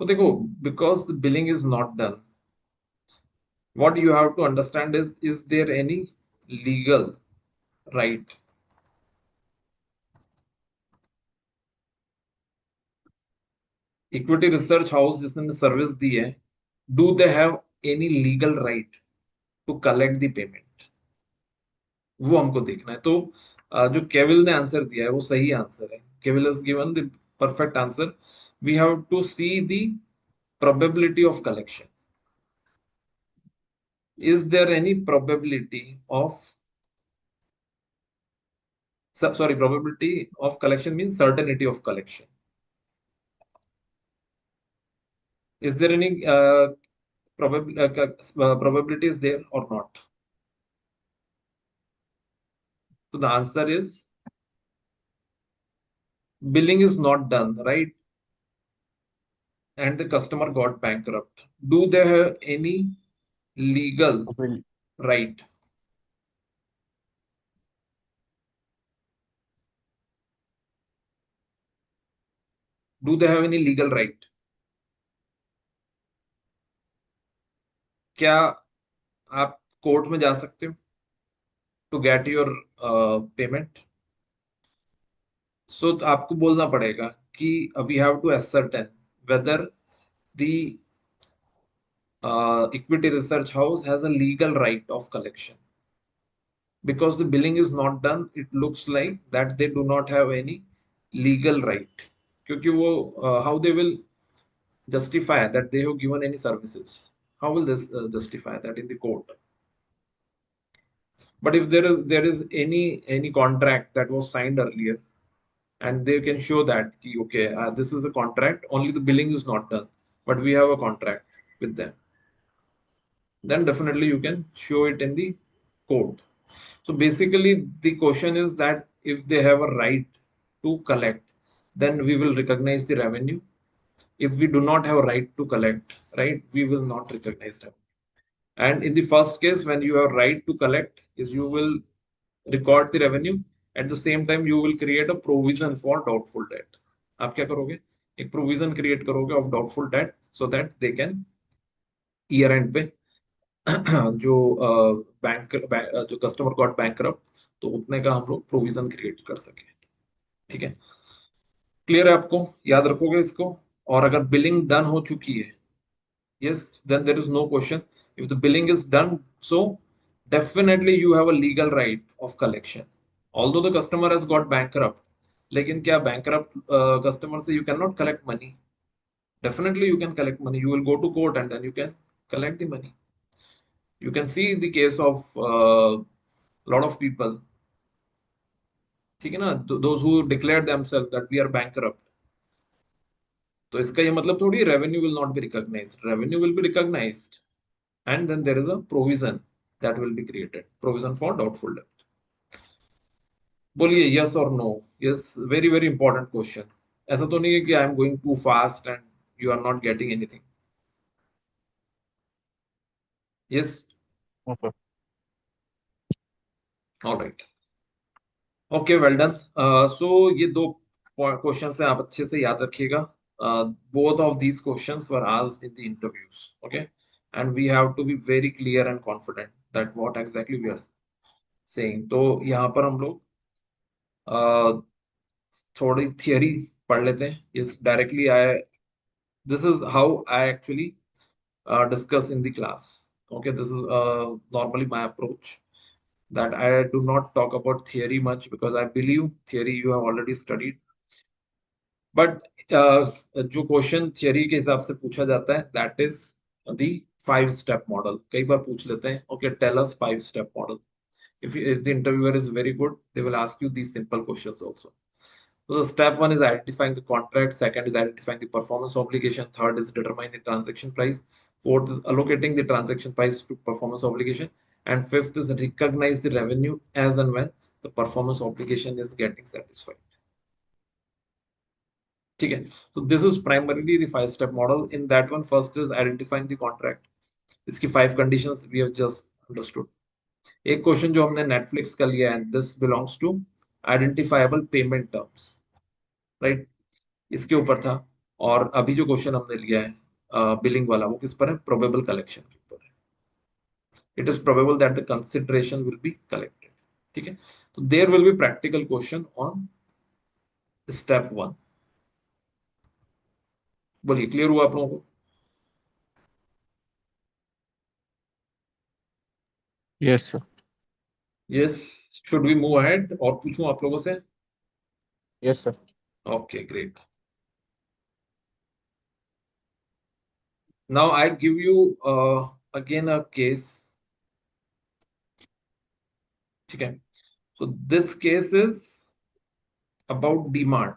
तो देखो, because the billing is not done, what you have to understand is there any legal right? Equity research house जिसने सर्विस दी है, do they have any legal right to collect the payment? वो हमको देखना है। तो जो केविल ने आंसर दिया है वो सही आंसर है। Kewal has given the perfect answer. We have to see the probability of collection. Is there any probability of, sorry, probability of collection means certainty of collection. Is there any probability is there or not? So the answer is billing is not done, right? And the customer got bankrupt. Do they have any legal Will- right? Do they have any legal right? क्या आप court में जा सकते हो to get your payment? So आपको बोलना पड़ेगा कि we have to ascertain whether the equity research house has a legal right of collection. Because the billing is not done, it looks like that they do not have any legal right. क्योंकि वो how they will justify that they have given any services? How will this justify that in the court? But if there is any contract that was signed earlier, and they can show that ki, okay, this is a contract, only the billing is not done, but we have a contract with them, then definitely you can show it in the court. So basically the question is that if they have a right to collect, then we will recognize the revenue. If we do not have a right to collect, right, we will not recognize revenue. And in the first case, when you have right to collect, is you will record the revenue. At the same time, you will create a provision for doubtful debt. आप क्या करोगे? एक provision create करोगे of doubtful debt so that they can year end पे जो जो customer got bankrupt, तो उतने का हम लोग प्रोविजन क्रिएट कर सके। ठीक है, क्लियर है आपको? याद रखोगे इसको। और अगर बिलिंग डन हो चुकी है, yes, then there is no question. If the billing is done, so definitely you have a legal right of collection. Although the customer has got bankrupt, लेकिन क्या bankrupt customer से you cannot collect money? Definitely you can collect money. You will go to court and then you can collect the money. You can see the case of lot of people, ठीक है ना, those who declared themselves that we are bankrupt. तो इसका ये मतलब थोड़ी revenue will not be recognized. Revenue will be recognized, and then there is a provision that will be created, provision for doubtful debt. बोलिए yes or no? Yes, very very important question. ऐसा तो नहीं है कि I am going too fast and you are not getting anything. Yes, no, sir. all right. Okay, well done. So ये दो question है, आप अच्छे से याद रखिएगा। Both of these questions were asked in the interviews, okay, and we have to be very clear and confident that what exactly we are saying. तो यहाँ पर हम लोग थोड़ी थियरी पढ़ लेते हैं। इस directly I, this is how I actually discuss in the class. Okay, this is normally my approach, that I do not talk about theory much because I believe theory you have already studied. But जो question theory के हिसाब से पूछा जाता है, that is the 5 step model. कई बार पूछ लेते हैं, okay, tell us 5 step model. if the interviewer is very good, they will ask you these simple questions also. So the step 1 is identifying the contract, second is identifying the performance obligation, third is determining the transaction price, fourth is allocating the transaction price to performance obligation, and fifth is recognize the revenue as and when the performance obligation is getting satisfied. ठीक है, so this is primarily the 5 step model. In that one, first is identifying the contract. इसकी 5 conditions we have just understood. एक question जो हमने Netflix का लिया है, this belongs to identifiable payment terms, right, इसके ऊपर था। और अभी जो क्वेश्चन हमने लिया है बिलिंग वाला, वो किस पर है? प्रोबेबल कलेक्शन के ऊपर है। it is probable that the consideration will be collected. Okay, so there will be practical question on step 1. बोलिए क्लियर हुआ आप लोगों को? Yes, sir. Yes, should we move ahead और पूछूं आप लोगों से? Yes, sir. Okay, great. Now I give you again a case. Okay, so this case is about DMart.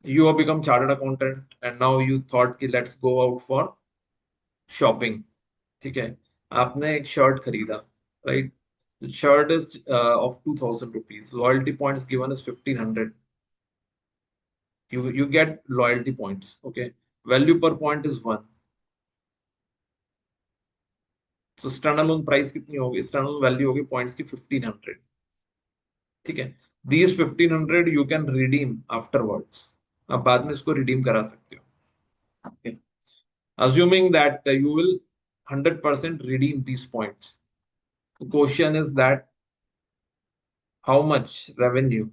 You have become chartered accountant and now you thought कि let's go out for shopping. ठीक है, आपने एक shirt खरीदा, right? The shirt is of 2000 rupees. Loyalty points given is 1500. You get loyalty points. Okay, value per point is 1. So standalone price कितनी होगी? Standalone value होगी points की 1500. ठीक है, these 1500 you can redeem afterwards. आप बाद में इसको redeem करा सकते हो. Okay. Assuming that you will 100% redeem these points. The question is that how much revenue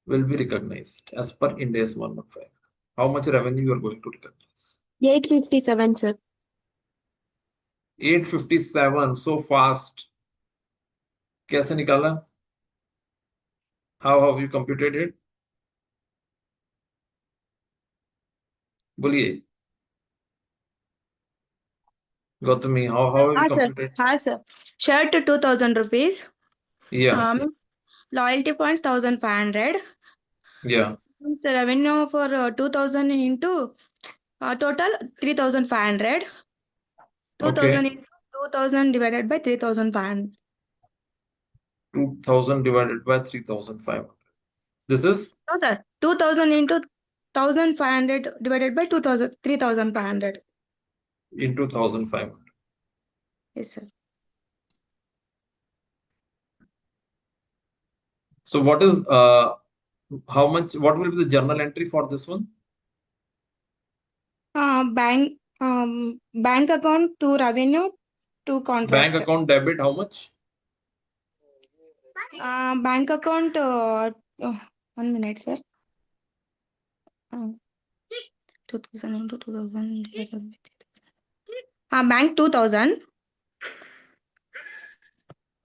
will be recognized as per Ind AS 115? How much revenue you are going to recognize? 857, sir. 857, so fast. कैसे निकाला? How have you computed it? बोलिए Gautami, how have you Sir. computed? Sir. Shirt 2000 rupees. Yeah, Means loyalty points 1500. yeah, Means revenue for 2000 into total 3500. 2000 okay. into 2000 divided by 3500. 2000 divided by 3500. This is No, sir. 2000 into 1500 divided by 2000, 3500. into 1500. Yes, sir. So what is how much? What will be the journal entry for this one? Bank account to revenue to contract. Bank account debit, how much? Bank account, 1 minute, sir. 2000 into 2000. Bank 2000.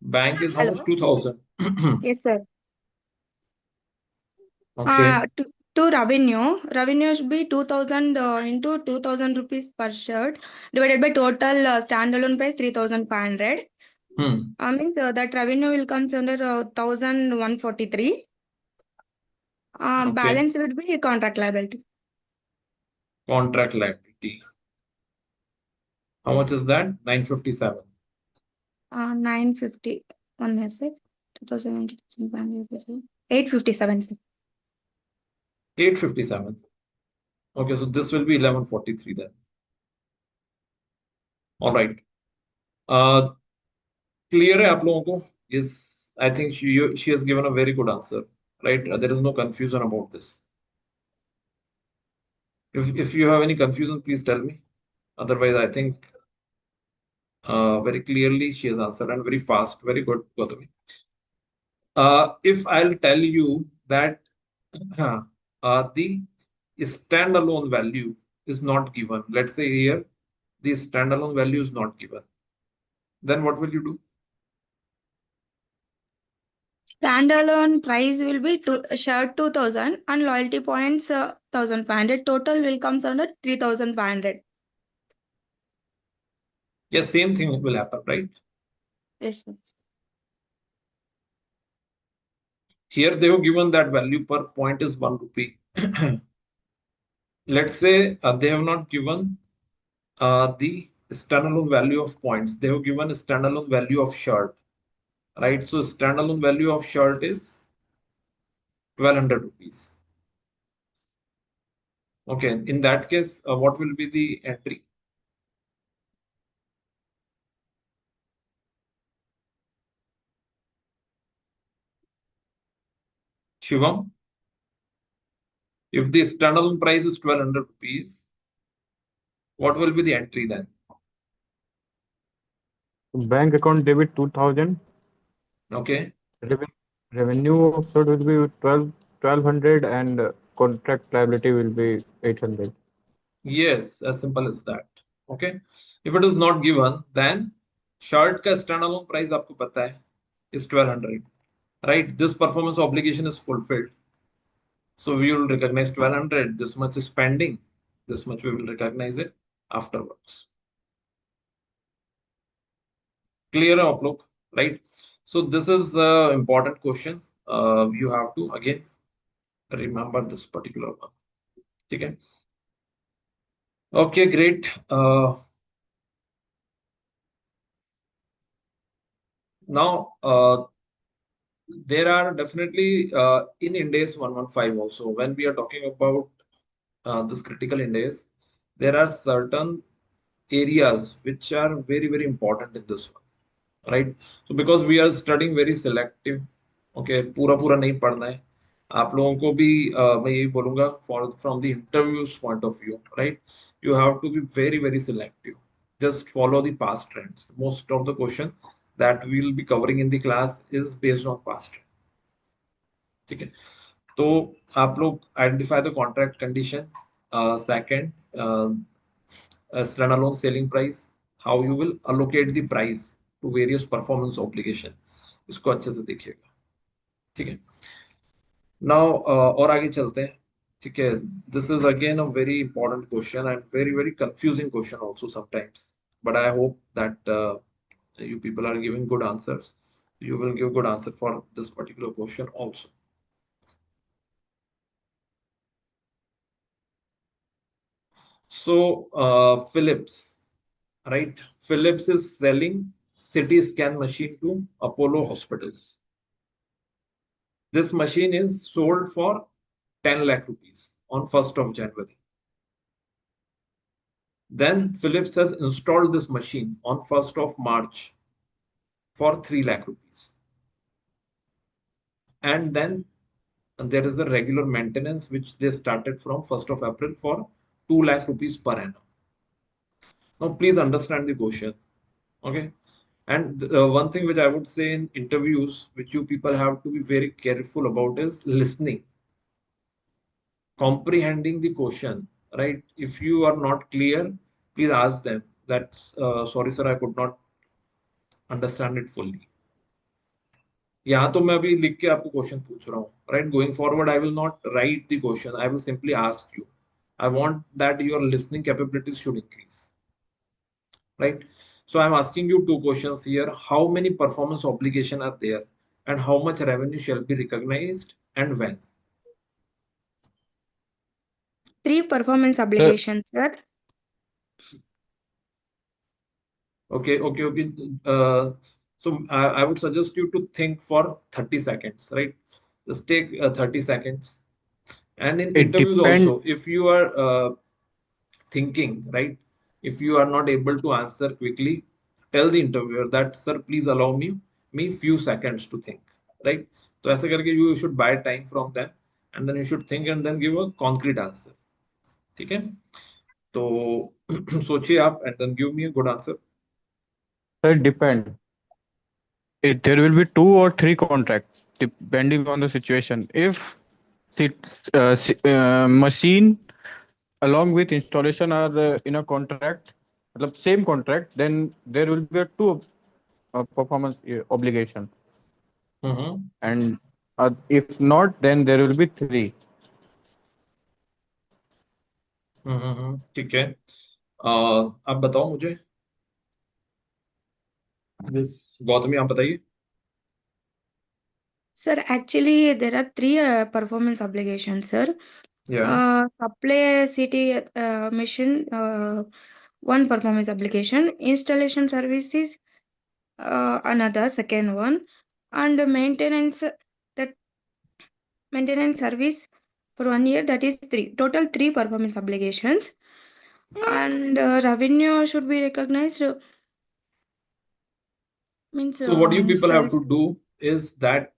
Bank is how Hello. much? 2000. Yes, sir. Okay. To revenue. Revenue should be 2000 into 2000 rupees per shirt divided by total standalone price 3500. Means that revenue will comes under 1143. Okay. Balance would be contract liability. Contract liability. How much is that? 957. 950. 1 minute, sir. 2000 857, sir. 857. Okay, so this will be 1143 then. All right. Clear है आप लोगों को? Yes, I think she has given a very good answer, right? There is no confusion about this. If you have any confusion, please tell me. Otherwise, I think very clearly she has answered and very fast. Very good, Gautami. If I'll tell you that the standalone value is not given, let's say here the standalone value is not given, then what will you do? Standalone price will be shirt 2000 and loyalty points 1500. Total will comes under 3500. Yeah, same thing will happen, right? Yes, sir. Here they have given that value per point is 1 rupee. Let's say they have not given the standalone value of points. They have given a standalone value of shirt, right? So standalone value of shirt is 1200 rupees. Okay, in that case, what will be the entry? Shivam? If the standalone price is 1200 rupees, what will be the entry then? Bank account debit 2000. Okay. Revenue offset will be 1200 and contract liability will be 800. Yes, as simple as that. Okay. If it is not given, then shirt का standalone price आपको पता है is 1200. Right? This performance obligation is fulfilled. So we will recognize 1200. This much is pending. This much we will recognize it afterwards. Clear outlook, right? So this is an important question. You have to again remember this particular one. Okay. Okay, great. Now there are definitely in Index 115 also. When we are talking about this critical index, there are certain areas which are very important in this one, right? So because we are studying very selective, okay, पूरा पूरा नहीं पढ़ना है आप लोगों को भी मैं यही बोलूंगा from the interviews point of view, right? You have to be very selective. Just follow the past trends. Most of the question that we will be covering in the class is based on past trend. ठीक है तो आप लोग identify the contract condition second standalone selling price, how you will allocate the price to various performance obligation, इसको अच्छे से देखिएगा ठीक है नाउ और आगे चलते हैं ठीक है this is again a very important question and very confusing question also sometimes but I hope that you people are giving good answers. You will give good answer for this particular question also. So Philips, right? Philips is selling CT scan machine to Apollo hospitals. This machine is sold for 10 lakh rupees on 1st of January. Then Philips has installed this machine on 1st of March for 3 lakh rupees. And then there is a regular maintenance which they started from 1st of April for 2 lakh rupees per annum. Now please understand the question. Okay. And one thing which I would say in interviews, which you people have to be very careful about is listening, comprehending the question, right? If you are not clear, please ask them. That's sorry, sir, I could not understand it fully. यहाँ तो मैं अभी लिख के आपको question पूछ रहा हूँ, right? Going forward, I will not write the question. I will simply ask you. I want that your listening capabilities should increase, right? So I'm asking you two questions here. How many performance obligation are there and how much revenue shall be recognized and when? 3 performance obligations, sir. Okay. So I would suggest you to think for 30 seconds, right? Just take 30 seconds. And in It interviews depends. also, if you are thinking, right? If you are not able to answer quickly, tell the interviewer that, sir, please allow me few seconds to think, right? So ऐसे करके you should buy time from them and then you should think and then give a concrete answer. ठीक है? तो सोचिए आप and then give me a good answer. It depends. There will be 2 or 3 contracts depending on the situation. If machine along with installation are in a contract, मतलब same contract, then there will be a 2 performance obligation. And if not, then there will be 3. ठीक है आप बताओ मुझे गौतमी आप बताइए Sir, actually, there are 3 performance obligations, sir. yeah Supply city machine, 1 performance obligation. Installation services, another, second one. And maintenance, that maintenance service for 1 year, that is 3. Total 3 performance obligations. And revenue should be recognized. Means so what you people have installation. to do is that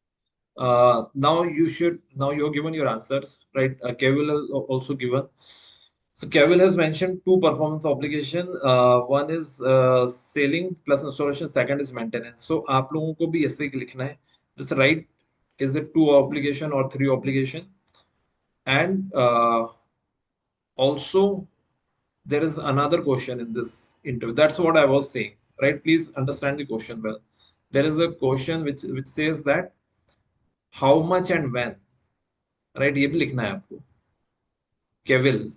Now you're given your answers, right? Kevil has also given. So Kevil has mentioned two performance obligation. One is selling plus installation. Second is maintenance. So आप लोगों को भी ऐसे ही लिखना है. Just write, is it two obligation or three obligation? And also there is another question in this interview. That's what I was saying, right? Please understand the question well. There is a question which says that how much and when, right? ये भी लिखना है आपको. Kevil,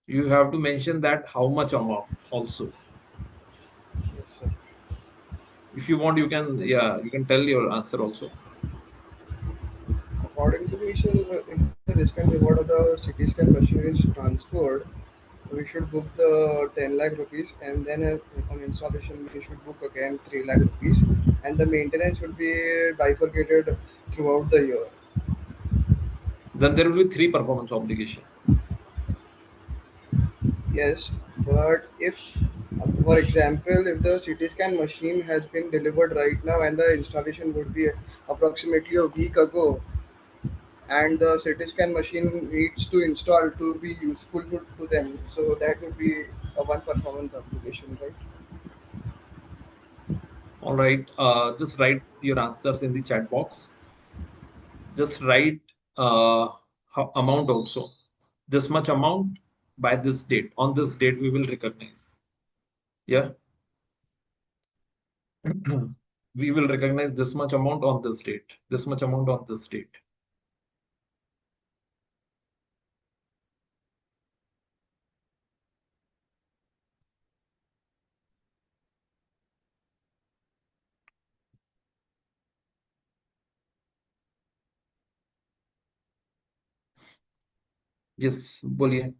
you have to mention that how much amount also. Yes, sir. If you want, you can, yeah, you can tell your answer also. According to me, sir, if the risk and reward of the CT scan machine is transferred, we should book the 10 lakh rupees, and then on installation we should book again 3 lakh rupees, and the maintenance should be bifurcated throughout the year. Then there will be three performance obligation. Yes, but if, for example, if the CT scan machine has been delivered right now and the installation would be approximately a week ago, and the CT scan machine needs to install to be useful to them, so that would be a one performance obligation, right? All right. Just write your answers in the chat box. Just write amount also. This much amount by this date. On this date, we will recognize. Yeah. We will recognize this much amount on this date. This much amount on this date. Yes, बोलिए.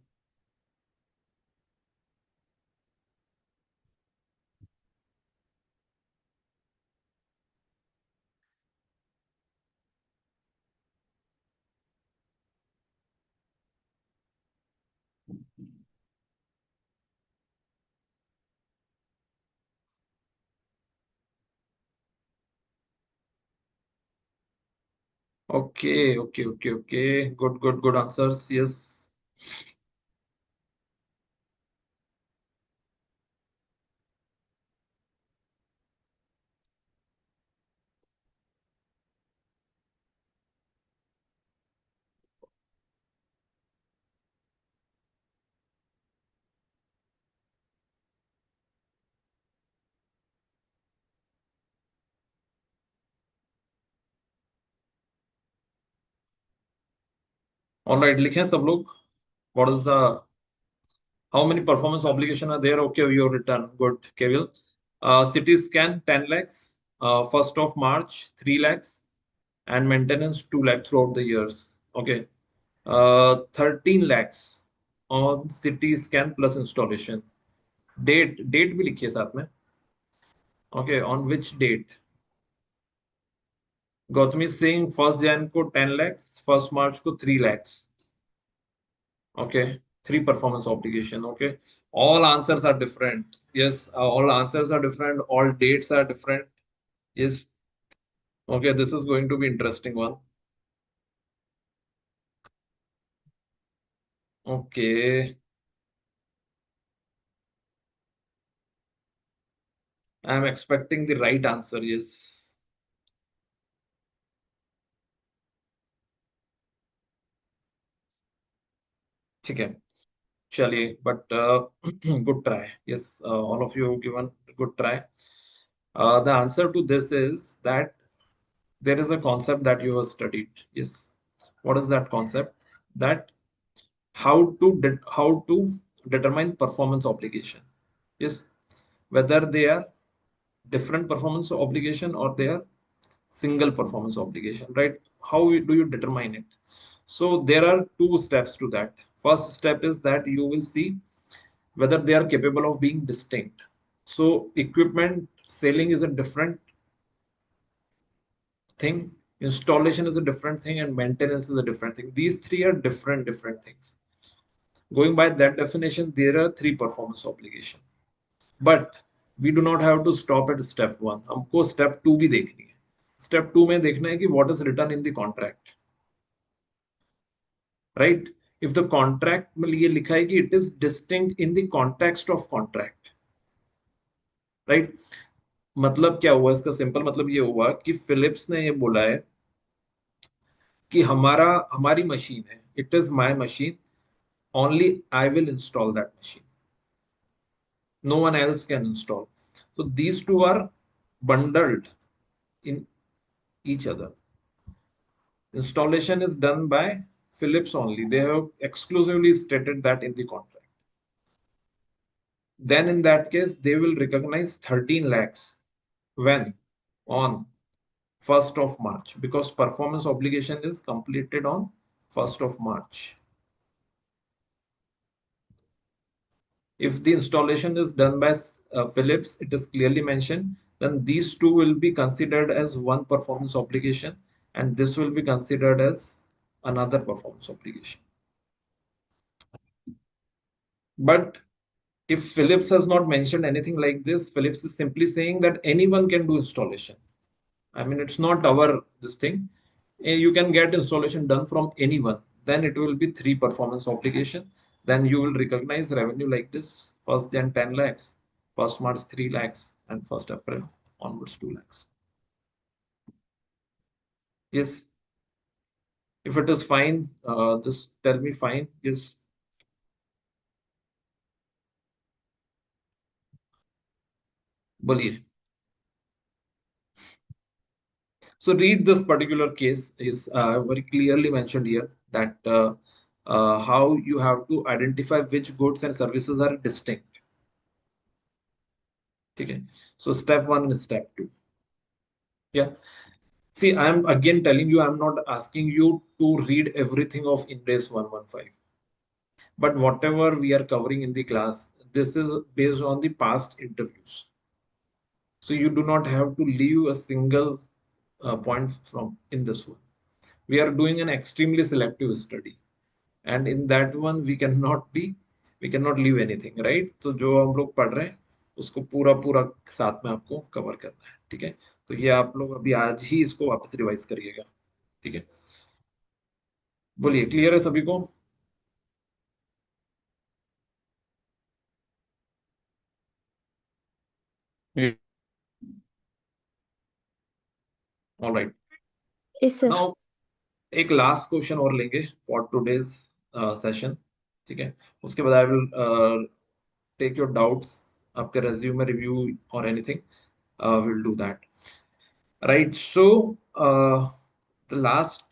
Okay, okay, okay, okay. Good, good, good answers. Yes. All right, लिखें सब लोग. What is the, how many performance obligation are there? Okay, you written. Good, Kevil. CT scan 10 lakhs. 1st of March 3 lakhs, and maintenance 2 lakh throughout the years. Okay. 13 lakhs on CT scan plus installation. Date भी लिखिए साथ में. Okay, on which date? Gautami is saying 1st Jan को 10 lakhs, 1st March को 3 lakhs. Okay, three performance obligation. Okay, all answers are different. Yes, all answers are different. All dates are different. Yes. Okay, this is going to be interesting one. Okay. I'm expecting the right answer. Yes. ठीक है. चलिए, but good try. Yes, all of you have given a good try. The answer to this is that there is a concept that you have studied. Yes. What is that concept? That how to determine performance obligation. Yes, whether they are different performance obligation or they are single performance obligation, right? How do you determine it? So there are two steps to that. First step is that you will see whether they are capable of being distinct. So equipment selling is a different thing, installation is a different thing, and maintenance is a different thing. These three are different things. Going by that definition, there are three performance obligation. But we do not have to stop at step one. हमको step two भी देखनी है. Step 2 में देखना है कि what is written in the contract, right. If the contract में ये लिखा है कि it is distinct in the context of contract, right. मतलब क्या हुआ इसका सिंपल मतलब ये हुआ कि फिलिप्स ने ये बोला है कि हमारी मशीन है, it is my machine, only I will install that machine, no one else can install. So these two are bundled in each other. Installation is done by Philips only. They have exclusively stated that in the contract. Then in that case, they will recognize 13 lakhs. When? On 1st of March, because performance obligation is completed on 1st of March. If the installation is done by Philips, it is clearly mentioned, then these two will be considered as one performance obligation, and this will be considered as another performance obligation. But if Philips has not mentioned anything like this, Philips is simply saying that anyone can do installation. I mean, it's not this thing. You can get installation done from anyone. Then it will be 3 performance obligation. Then you will recognize revenue like this. First Jan 10 lakhs, 1st March 3 lakhs, and 1st April onwards 2 lakhs. Yes. If it is fine, just tell me fine. Yes. बोलिए. So read this particular case is very clearly mentioned here that how you have to identify which goods and services are distinct. Okay. So step 1 and step 2. Yeah. See, I'm again telling you, I'm not asking you to read everything of Ind AS 115. But whatever we are covering in the class, this is based on the past interviews. So you do not have to leave a single point from in this one. We are doing an extremely selective study, and in that one we cannot leave anything, right? So जो हम लोग पढ़ रहे हैं उसको पूरा पूरा साथ में आपको कवर करना है, ठीक है. तो ये आप लोग अभी आज ही इसको वापस रिवाइज करिएगा, ठीक है. बोलिए, क्लियर है सभी को? Yeah. Alright. Yes, sir. Now एक लास्ट क्वेश्चन और लेंगे फॉर टुडेज सेशन, ठीक है. उसके बाद I will take your doubts, आपके रेज्यूमे रिव्यू और anything, will do that, right. So the last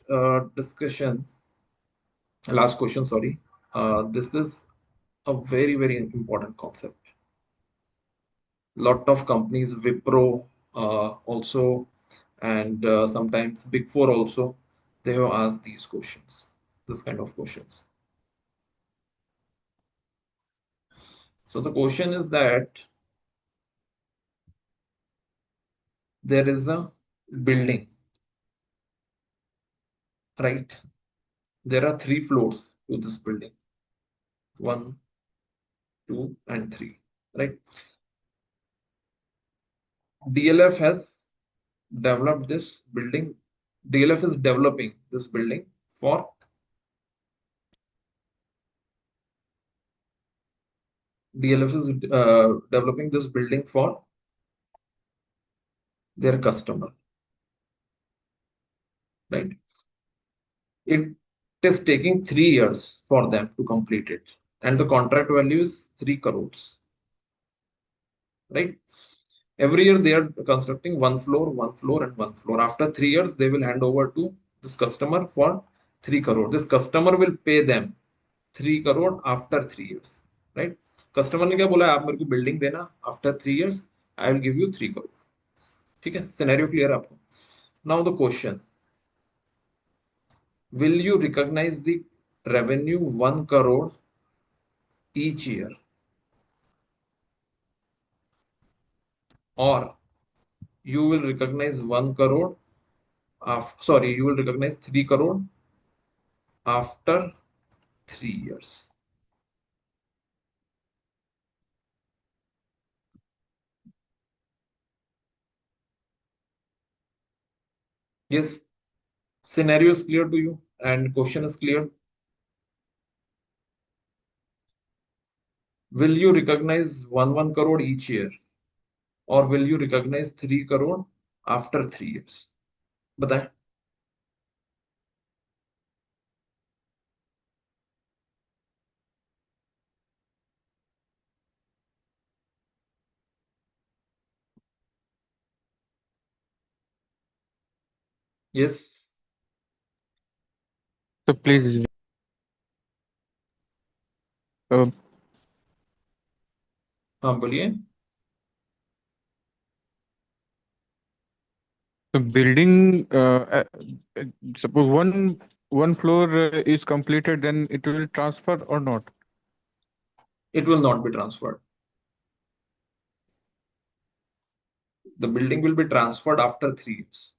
question, sorry. This is a very, very important concept. Lot of companies, Wipro also, and sometimes Big Four also, they have asked these questions, this kind of questions. So the question is that there is a building, right? There are 3 floors to this building, 1, 2, and 3, right? DLF has developed this building. DLF is developing this building for DLF is developing this building for their customer, right? It is taking 3 years for them to complete it, and the contract value is 3 crores, right? Every year they are constructing 1 floor, 1 floor, and 1 floor. After 3 years, they will hand over to this customer for 3 crore. This customer will pay them 3 crore after 3 years, right? Customer ने क्या बोला है, आप मेरे को building देना, after 3 years I will give you 3 crore. ठीक है, सिनेरियो क्लियर आपको? Now the question, will you recognize the revenue 1 crore each year, or you will recognize 1 crore you will recognize 3 crore after 3 years? Yes, scenario is clear to you and question is clear. Will you recognize 1 crore each year or will you recognize 3 crore after 3 years? बताएं. Yes. So please, हाँ बोलिए. the building, suppose one floor is completed, then it will transfer or not? It will not be transferred. The building will be transferred after 3 years.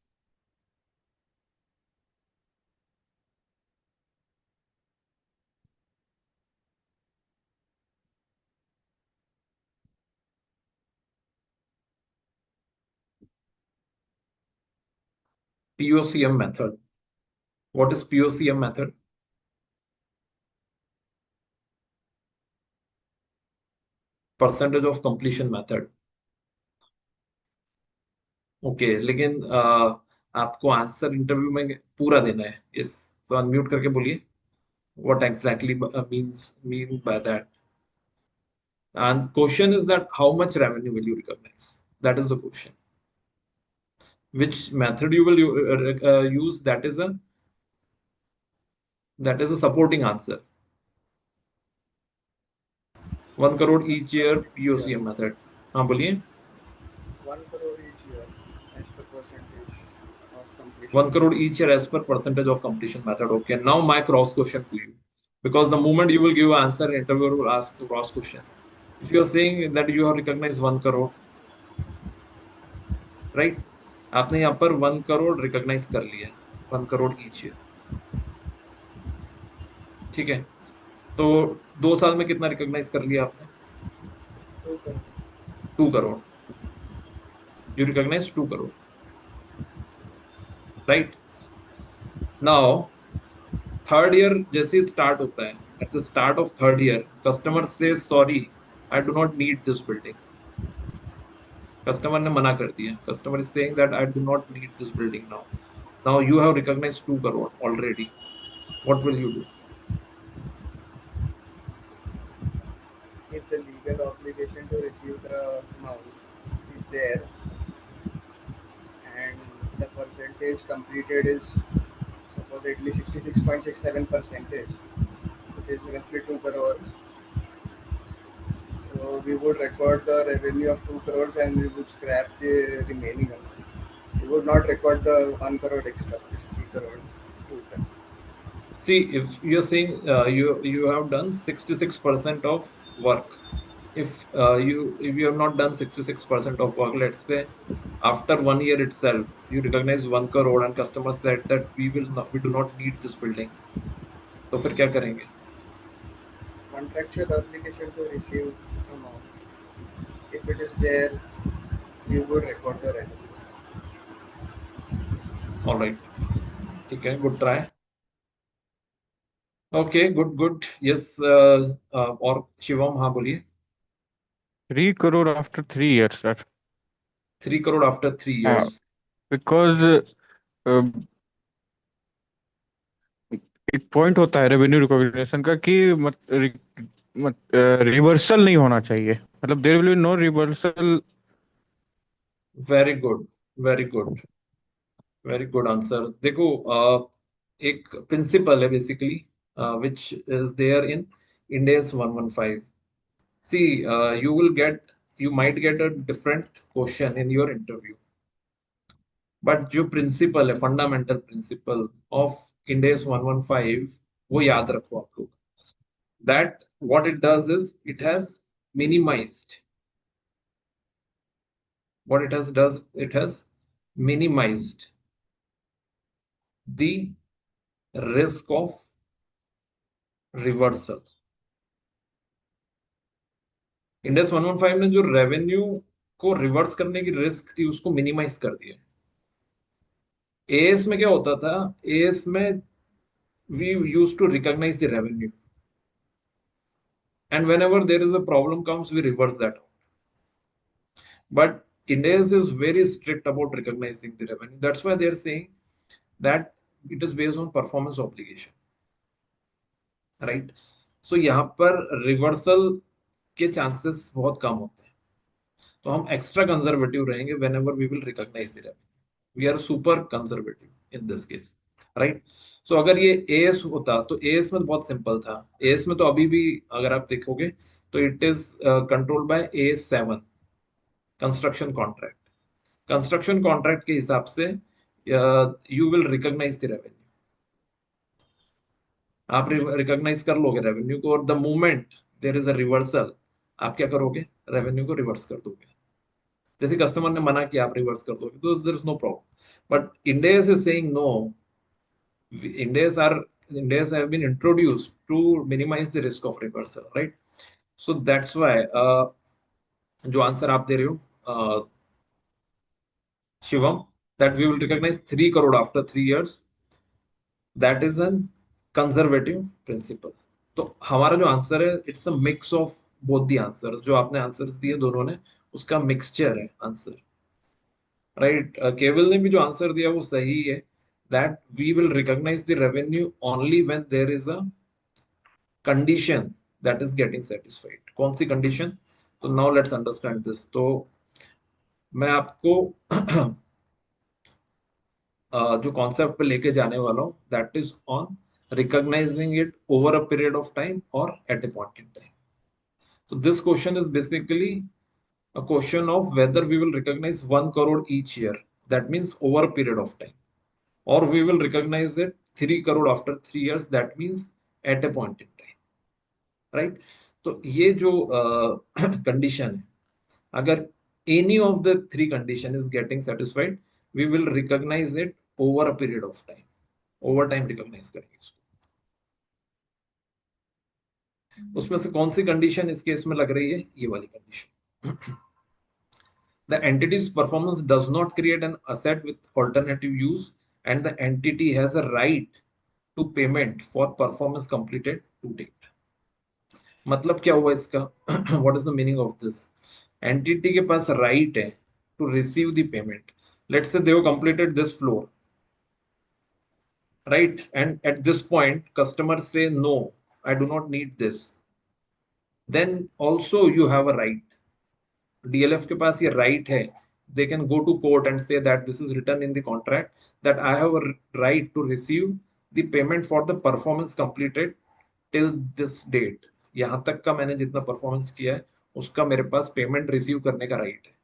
POCM method. What is POCM method? Percentage of completion method. Okay लेकिन आपको answer interview में पूरा देना है. Yes, सो unmute करके बोलिए what exactly mean by that. And question is that how much revenue will you recognize? That is the question. Which method you will use? That is a supporting answer. 1 crore each year POCM method. हाँ बोलिए. 1 crore each year as per percentage of completion. 1 crore each year as per percentage of completion method. Okay, now my cross question to you, because the moment you will give an answer, interviewer will ask the cross question. If you are saying that you have recognized 1 crore, right? आपने यहाँ पर 1 crore recognize कर लिया है, 1 crore each year. ठीक है, तो 2 साल में कितना recognize कर लिया आपने? 2 crore. 2 crore. You recognize 2 crore, right? Now third year जैसे ही स्टार्ट होता है, at the start of third year customer से sorry I do not need this building. Customer ने मना कर दिया. Customer is saying that I do not need this building now. Now you have recognised 2 crore already. What will you do? If the legal obligation to receive the amount is there and the percentage completed is supposedly 66.67 percentage, which is roughly 2 crores. So we would record the revenue of 2 crores and we would scrap the remaining amount. We would not record the 1 crore extra, just 3 crore total. See, if you're saying you have done 66% of work, if you have not done 66% of work, let's say after 1 year itself you recognize 1 crore and customer said that we do not need this building, तो फिर क्या करेंगे? Contractual obligation to receive amount. If it is there, we would record the revenue. All right, ठीक है, good try. Okay, good. Yes, और शिवम हाँ बोलिए. 3 crore after 3 years, sir. 3 crore after 3 years. Because एक पॉइंट होता है रेवेन्यू रिकॉग्निशन का कि रिवर्सल नहीं होना चाहिए. मतलब there will be no reversal. Very good, very good, very good answer. देखो एक प्रिंसिपल है basically which is there in India's 115. See, you might get a different question in your interview, but जो principal है, fundamental principle of Indians 115, वो याद रखो आप लोग. That what it does is it has minimized. What it has minimized the risk of reversal. Index 115 ने जो revenue को रिवर्स करने की रिस्क थी उसको मिनिमाइज कर दिया. एएस में क्या होता था, एएस में we used to recognize the revenue, and whenever there is a problem comes, we reverse that out. But Indians is very strict about recognizing the revenue. That's why they're saying that it is based on performance obligation, right? So यहाँ पर reversal के chances बहुत कम होते हैं, तो हम extra conservative रहेंगे whenever we will recognize the revenue. We are super conservative in this case, right? So अगर ये एएस होता तो एएस में तो बहुत सिंपल था, एएस में तो अभी भी अगर आप देखोगे तो it is controlled by AS 7 construction contract. Construction contract के हिसाब से you will recognise the revenue, आप रिकॉग्नाइज कर लोगे रेवेन्यू को, और the moment there is a reversal आप क्या करोगे, रेवेन्यू को रिवर्स कर दोगे। जैसे कस्टमर ने मना किया आप रिवर्स कर दोगे, तो there is no problem. But India is saying no, Indians are Indians have been introduced to minimize the risk of reversal, right? So that's why जो आंसर आप दे रहे हो Shivam, that we will recognize 3 crore after 3 years, that is an conservative principle. तो हमारा जो answer है it's a mix of both the answer, जो आपने आंसर्स दिए दोनों ने उसका मिक्सचर है आंसर, राइट? केवल ने भी जो आंसर दिया वो सही है, that we will recognize the revenue only when there is a condition that is getting satisfied. कौन सी condition? तो now let's understand this. तो मैं आपको जो कॉन्सेप्ट पे लेके जाने वाला हूँ that is on recognizing it over a period of time or at a point in time. So this question is basically a question of whether we will recognize 1 crore each year, that means over a period of time, or we will recognize it 3 crore after 3 years, that means at a point in time, right? तो ये जो condition है, अगर any of the 3 condition is getting satisfied, we will recognize it over a period of time, over time recognize करेंगे उसको। उसमें से कौन सी कंडीशन इस केस में लग रही है, ये वाली condition. The entity's performance does not create an asset with alternative use, and the entity has a right to payment for performance completed to date. मतलब क्या हुआ इसका, what is the meaning of this? Entity के पास right है to receive the payment. Let's say they have completed this floor, right, and at this point customer से no, I do not need this, then also you have a right, DLF के पास ये right है, they can go to court and say that this is written in the contract that I have a right to receive the payment for the performance completed till this date. यहां तक का मैंने जितना performance किया है उसका मेरे पास payment receive करने का राइट है।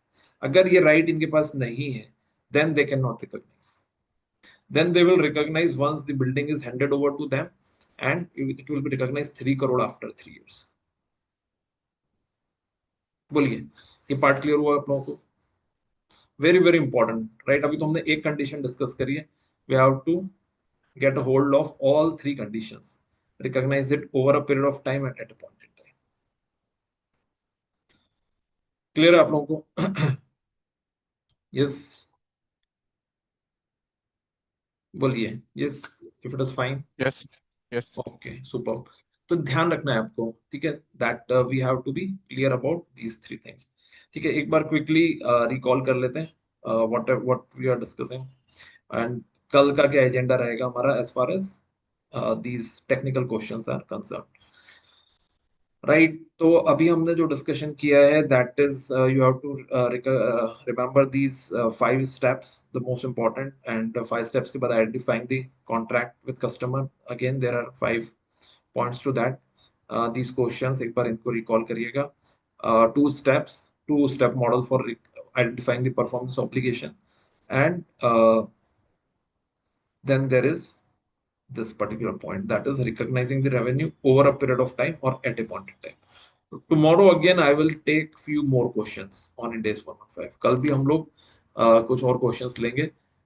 अगर ये राइट इनके पास नहीं है, then they cannot recognize. Then they will recognize once the building is handed over to them, and it will be recognized 3 crore after 3 years. बोलिए, ये पार्ट क्लियर हुआ आप लोगों को? Very very important, right? अभी तो हमने एक कंडीशन डिस्कस करी है, we have to get a hold of all 3 conditions, recognise it over a period of time at a point in time. Clear है आप लोगों को? यस, बोलिए yes if it is fine. Yes yes. Okay super. तो ध्यान रखना है आपको, ठीक है, that we have to be clear about these 3 things. ठीक है, एक बार क्विकली रिकॉल कर लेते हैं what we are discussing, and कल का क्या एजेंडा रहेगा हमारा as far as these technical questions are concerned, right? तो अभी हमने जो डिस्कशन किया है that is you have to remember these 5 steps, the most important, and 5 steps के बाद identifying the contract with customer. Again there are 5 points to that. These questions एक बार इनको recall करिएगा। 2 steps, 2 step model for identifying the performance obligation, and then there is this particular point, that is recognizing the revenue over a period of time or at a point in time. So tomorrow again I will take few more questions on Ind AS 115। कल भी हम लोग कुछ और questions लेंगे,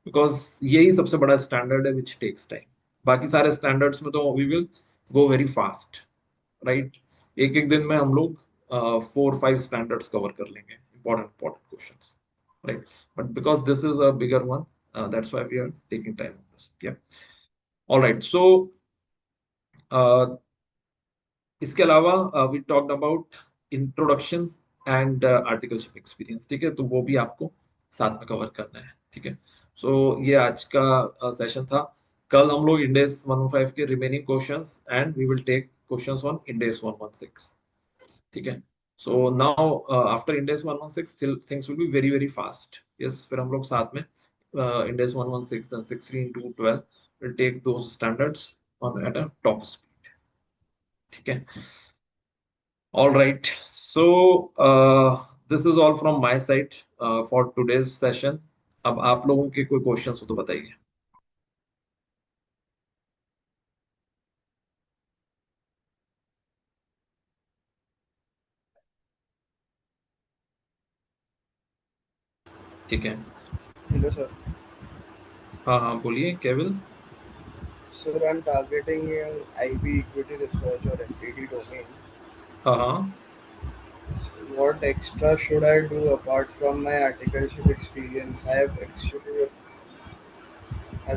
because यही सबसे बड़ा स्टैंडर्ड है विच टेक्स टाइम। बाकी सारे स्टैंडर्ड्स में तो we will go very fast, right? एक एक दिन में हम लोग 4-5 स्टैंडर्ड्स कवर कर लेंगे, important questions, right? But because this is a bigger one, That's why we are taking time on this. Yeah. All right. So इसके अलावा we talked about introduction and articleship experience, ठीक है, तो वो भी आपको साथ में कवर करना है, ठीक है। सो ये आज का सेशन था। कल हम लोग इंडेस 115 के remaining questions and we will take questions on Ind AS 116, ठीक है। So now after Ind AS 116 things will be very very fast. Yes, फिर हम लोग साथ में Ind AS 116 then 16 to 12 will take those standards on at a top speed, ठीक है। All right. So this is all from my side for today's session. अब आप लोगों के कोई क्वेश्चंस हो तो बताइए। ठीक है। Hello, sir. हाँ हाँ, बोलिए केवल। Sir, I'm targeting IB equity research or FTD domain. हाँ हाँ। What extra should I do apart from my articleship experience? I've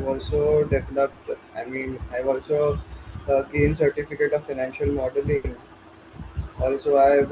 also developed, I've also gained certificate of financial modeling. Also, I've